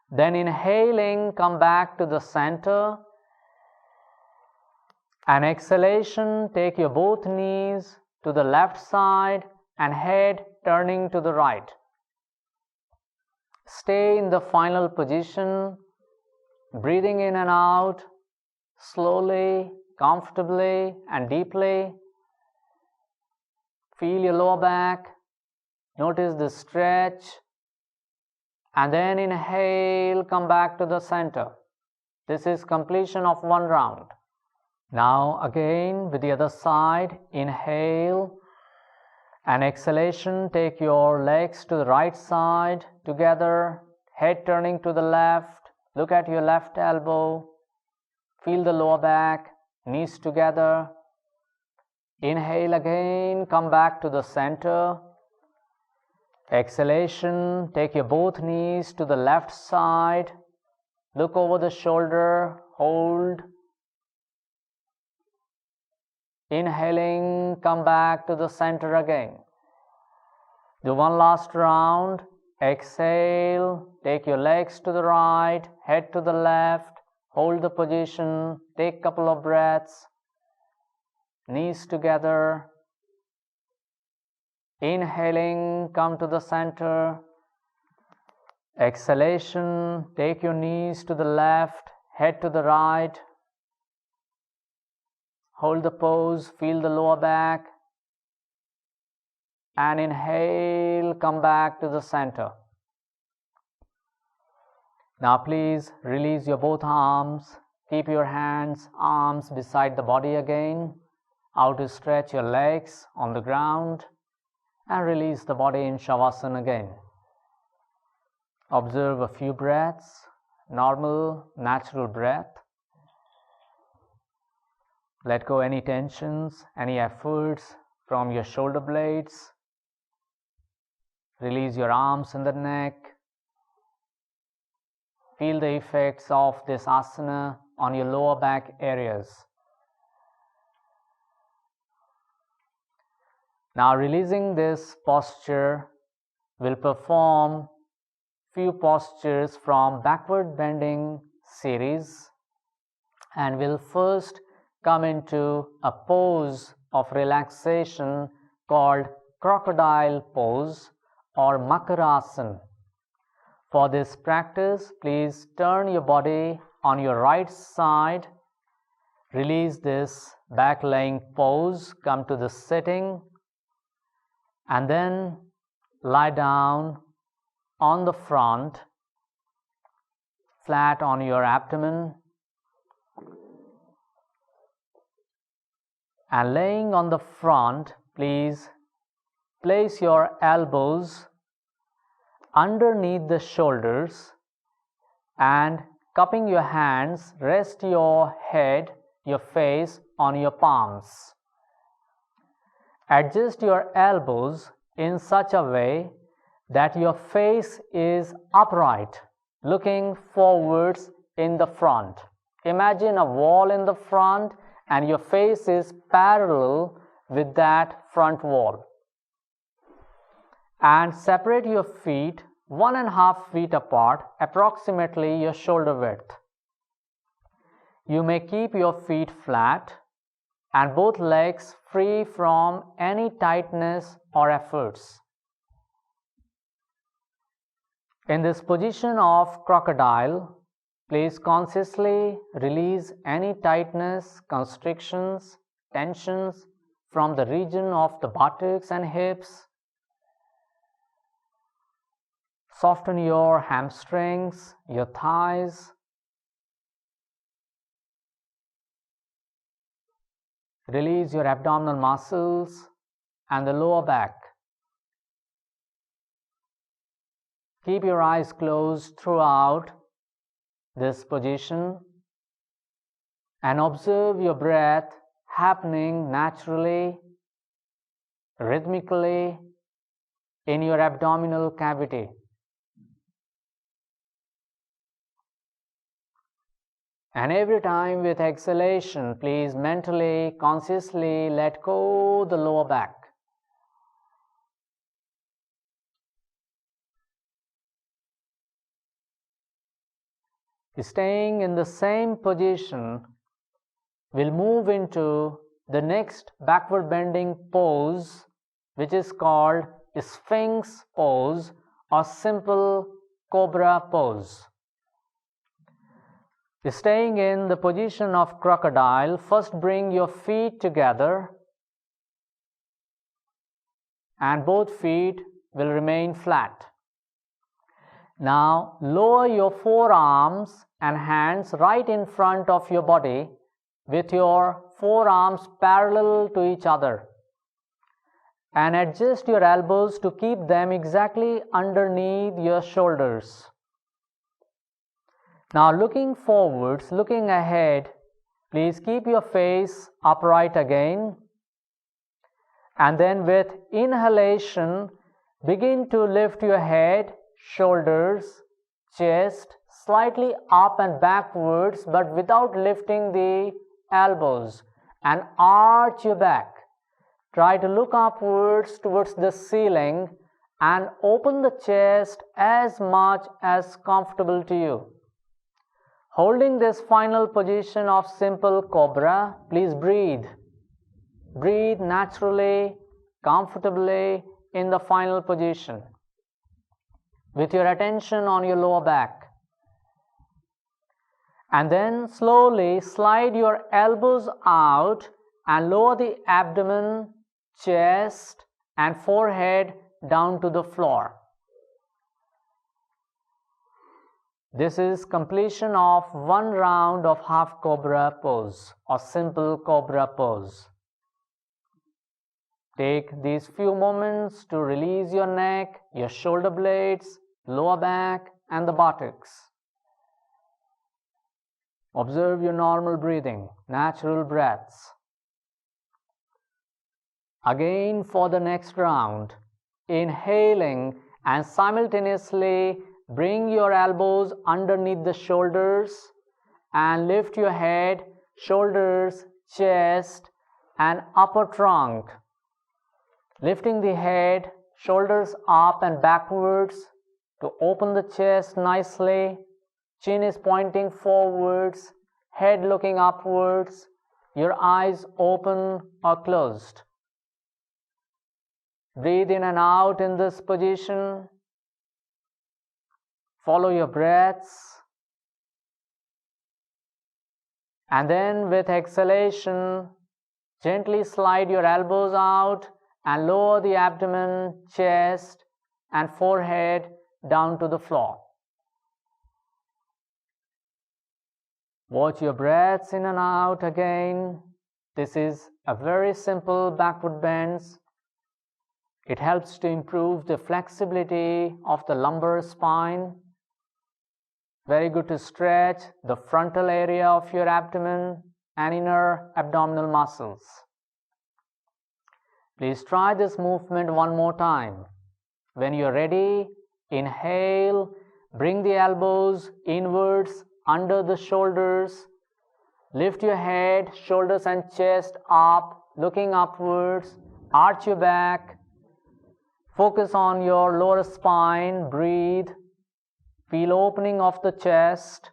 Then inhaling, come back to the center, and exhalation, take your both knees to the left side and head turning to the right. Stay in the final position, breathing in and out, slowly, comfortably and deeply. Feel your lower back, notice the stretch, and then inhale, come back to the center. This is completion of one round. Now again with the other side, inhale, and exhalation, take your legs to the right side together, head turning to the left, look at your left elbow, feel the lower back, knees together. Inhale again, come back to the center. Exhalation, take your both knees to the left side, look over the shoulder, hold. Inhaling, come back to the center again. Do one last round. Exhale, take your legs to the right, head to the left, hold the position, take a couple of breaths, knees together. Inhaling, come to the center. Exhalation, take your knees to the left, head to the right. Hold the pose, feel the lower back. And inhale, come back to the center. Now please release your both arms. Keep your hands, arms beside the body again. How to stretch your legs on the ground. And release the body in Shavasana again. Observe a few breaths, normal, natural breath. Let go any tensions, any efforts from your shoulder blades. Release your arms and the neck. Feel the effects of this asana on your lower back areas. Now releasing this posture, we'll perform few postures from backward bending series, and we'll first come into a pose of relaxation called crocodile pose or makarasana. For this practice, please turn your body on your right side, release this back laying pose, come to the sitting, and then lie down on the front, flat on your abdomen, and laying on the front, please place your elbows underneath the shoulders and cupping your hands, rest your head, your face on your palms. Adjust your elbows in such a way that your face is upright, looking forwards in the front. Imagine a wall in the front and your face is parallel with that front wall. And separate your feet 1.5 feet apart, approximately your shoulder width. You may keep your feet flat and both legs free from any tightness or efforts. In this position of crocodile, please consciously release any tightness, constrictions, tensions from the region of the buttocks and hips. Soften your hamstrings, your thighs. Release your abdominal muscles and the lower back. Keep your eyes closed throughout this position and observe your breath happening naturally, rhythmically in your abdominal cavity. And every time with exhalation, please mentally, consciously let go the lower back. Staying in the same position, we'll move into the next backward bending pose, which is called Sphinx pose or simple cobra pose. Staying in the position of crocodile, first bring your feet together and both feet will remain flat. Now lower your forearms and hands right in front of your body with your forearms parallel to each other and adjust your elbows to keep them exactly underneath your shoulders. Now looking forwards, looking ahead, please keep your face upright again, and then with inhalation begin to lift your head, shoulders, chest slightly up and backwards but without lifting the elbows, and arch your back. Try to look upwards towards the ceiling and open the chest as much as comfortable to you. Holding this final position of simple cobra, please breathe. Breathe naturally, comfortably in the final position with your attention on your lower back. And then slowly slide your elbows out and lower the abdomen, chest and forehead down to the floor. This is completion of one round of half cobra pose or simple cobra pose. Take these few moments to release your neck, your shoulder blades, lower back and the buttocks. Observe your normal breathing, natural breaths. Again for the next round, inhaling and simultaneously bring your elbows underneath the shoulders and lift your head, shoulders, chest and upper trunk. Lifting the head, shoulders up and backwards to open the chest nicely. Chin is pointing forwards, head looking upwards, your eyes open or closed. Breathe in and out in this position. Follow your breaths. And then with exhalation, gently slide your elbows out and lower the abdomen, chest, and forehead down to the floor. Watch your breaths in and out again. This is a very simple backward bends. It helps to improve the flexibility of the lumbar spine. Very good to stretch the frontal area of your abdomen and inner abdominal muscles. Please try this movement one more time. When you're ready, inhale, bring the elbows inwards under the shoulders. Lift your head, shoulders and chest up, looking upwards. Arch your back. Focus on your lower spine. Breathe. Feel opening of the chest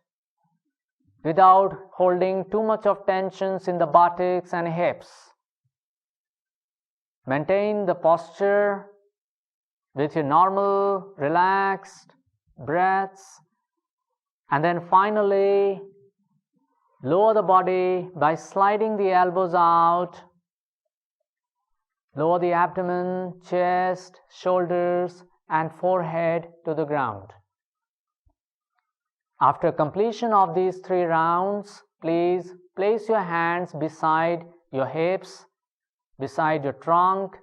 without holding too much of tensions in the buttocks and hips. Maintain the posture with your normal, relaxed breaths. And then finally, lower the body by sliding the elbows out. Lower the abdomen, chest, shoulders, and forehead to the ground. After completion of these 3 rounds, please place your hands beside your hips, beside your trunk,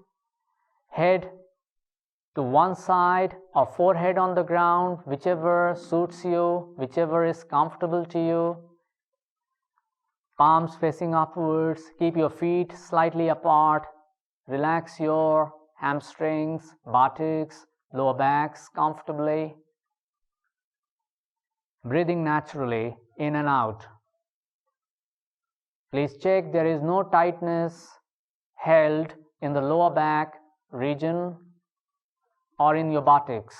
head to one side or forehead on the ground, whichever suits you, whichever is comfortable to you. Palms facing upwards, keep your feet slightly apart, relax your hamstrings, buttocks, lower backs comfortably. Breathing naturally in and out. Please check there is no tightness held in the lower back region or in your buttocks.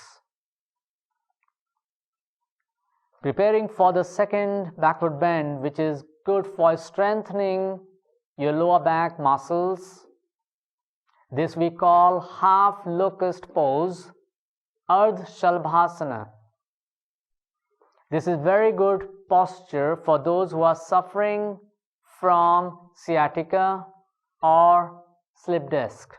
Preparing for the second backward bend, which is good for strengthening your lower back muscles. This we call half locust pose, Ardha Shalbhasana. This is very good posture for those who are suffering from sciatica or slip disc.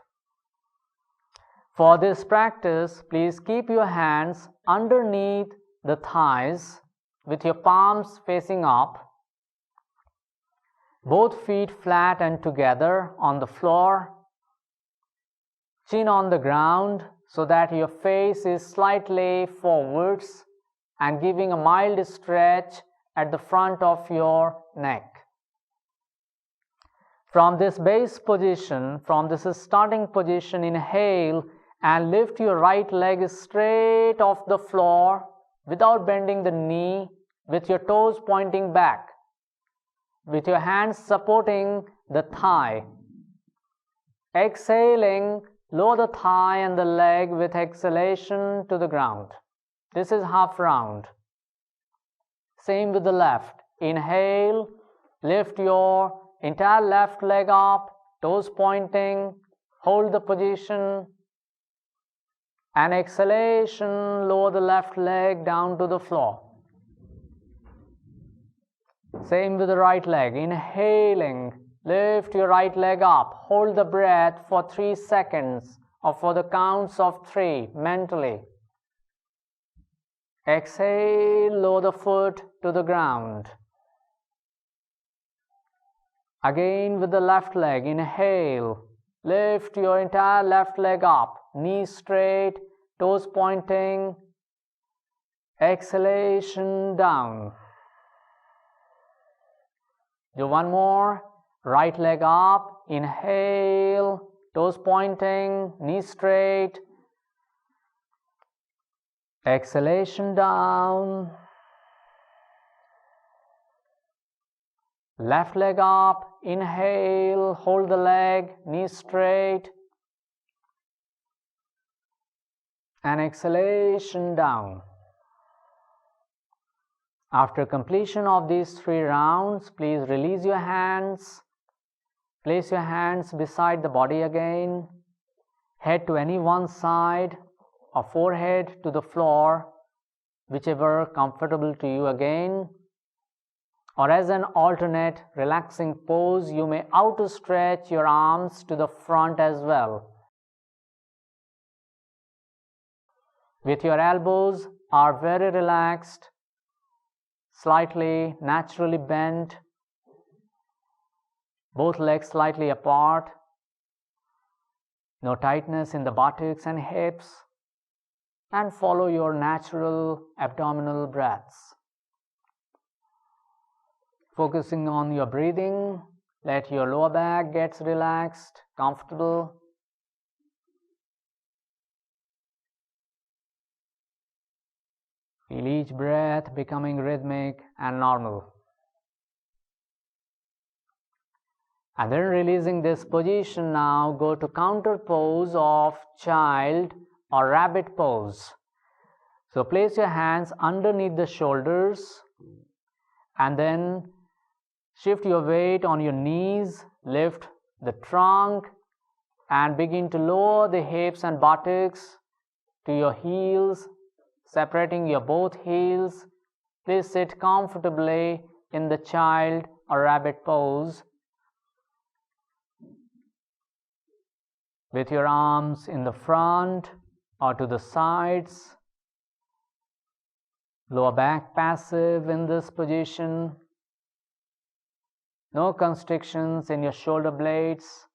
For this practice, please keep your hands underneath the thighs with your palms facing up, both feet flat and together on the floor, chin on the ground so that your face is slightly forwards and giving a mild stretch at the front of your neck. From this base position, from this starting position, inhale and lift your right leg straight off the floor without bending the knee, with your toes pointing back, with your hands supporting the thigh. Exhaling, lower the thigh and the leg with exhalation to the ground. This is half round. Same with the left. Inhale, lift your entire left leg up, toes pointing, hold the position, and exhalation, lower the left leg down to the floor. Same with the right leg. Inhaling, lift your right leg up, hold the breath for 3 seconds or for the counts of 3 mentally. Exhale, lower the foot to the ground. Again with the left leg, inhale, lift your entire left leg up, knees straight, toes pointing, exhalation down. Do one more, right leg up, inhale, toes pointing, knees straight, exhalation down. Left leg up, inhale, hold the leg, knees straight, and exhalation down. After completion of these 3 rounds, please release your hands Place your hands beside the body again, head to any one side or forehead to the floor, whichever comfortable to you again. Or as an alternate relaxing pose, you may outstretch your arms to the front as well. With your elbows are very relaxed, slightly naturally bent, both legs slightly apart, no tightness in the buttocks and hips, and follow your natural abdominal breaths. Focusing on your breathing, let your lower back get relaxed, comfortable. Feel each breath becoming rhythmic and normal. And then releasing this position, now go to counter pose of child or rabbit pose. So place your hands underneath the shoulders and then shift your weight on your knees, lift the trunk and begin to lower the hips and buttocks to your heels, separating your both heels. Please sit comfortably in the child or rabbit pose with your arms in the front or to the sides. Lower back passive in this position. No constrictions in your shoulder blades,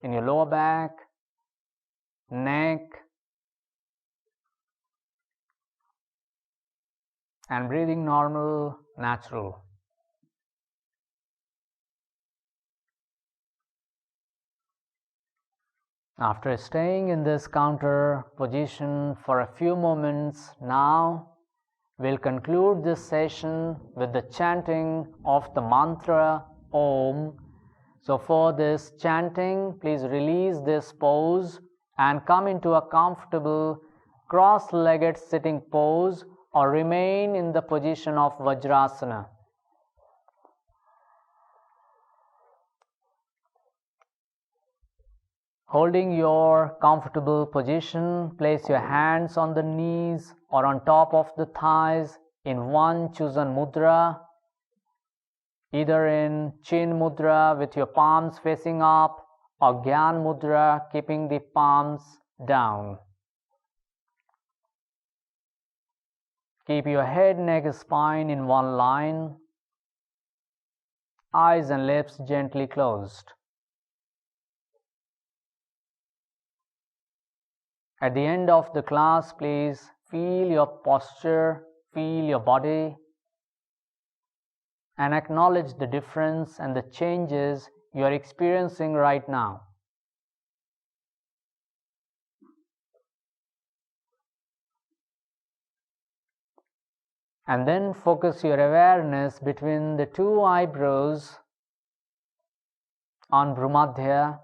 in your lower back, neck, and breathing normal, natural. After staying in this counter position for a few moments, now we'll conclude this session with the chanting of the mantra Om. So for this chanting, please release this pose and come into a comfortable cross-legged sitting pose or remain in the position of Vajrasana. Holding your comfortable position, place your hands on the knees or on top of the thighs in one chosen mudra, either in Chin mudra with your palms facing up or Gyan mudra keeping the palms down. Keep your head, neck, spine in one line, eyes and lips gently closed. At the end of the class, please feel your posture, feel your body, and acknowledge the difference and the changes you are experiencing right now. And then focus your awareness between the two eyebrows on Bhumadhya.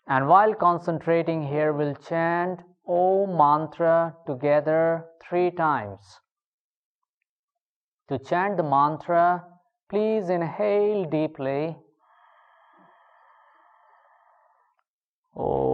And while concentrating here, we'll chant Om mantra together 3 times. To chant the mantra, please inhale deeply. Om.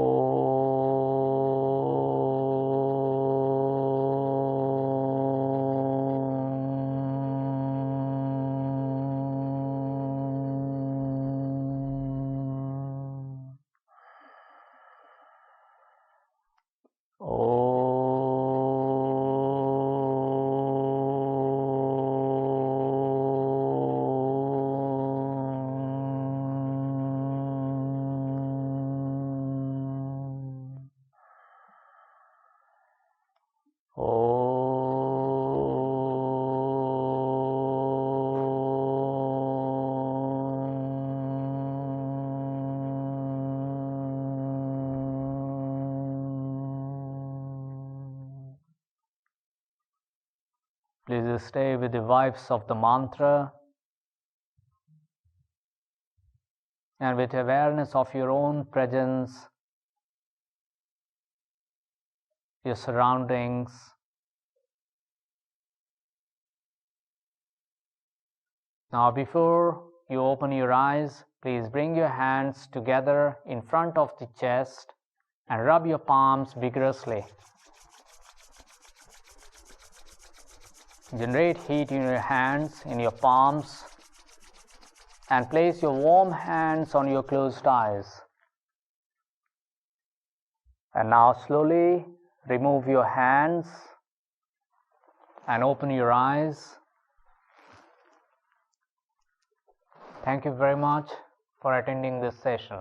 Please stay with the vibes of the mantra and with awareness of your own presence, your surroundings, Now, before you open your eyes, please bring your hands together in front of the chest and rub your palms vigorously. Generate heat in your hands, in your palms, and place your warm hands on your closed eyes. And now slowly remove your hands and open your eyes. Thank you very much for attending this session.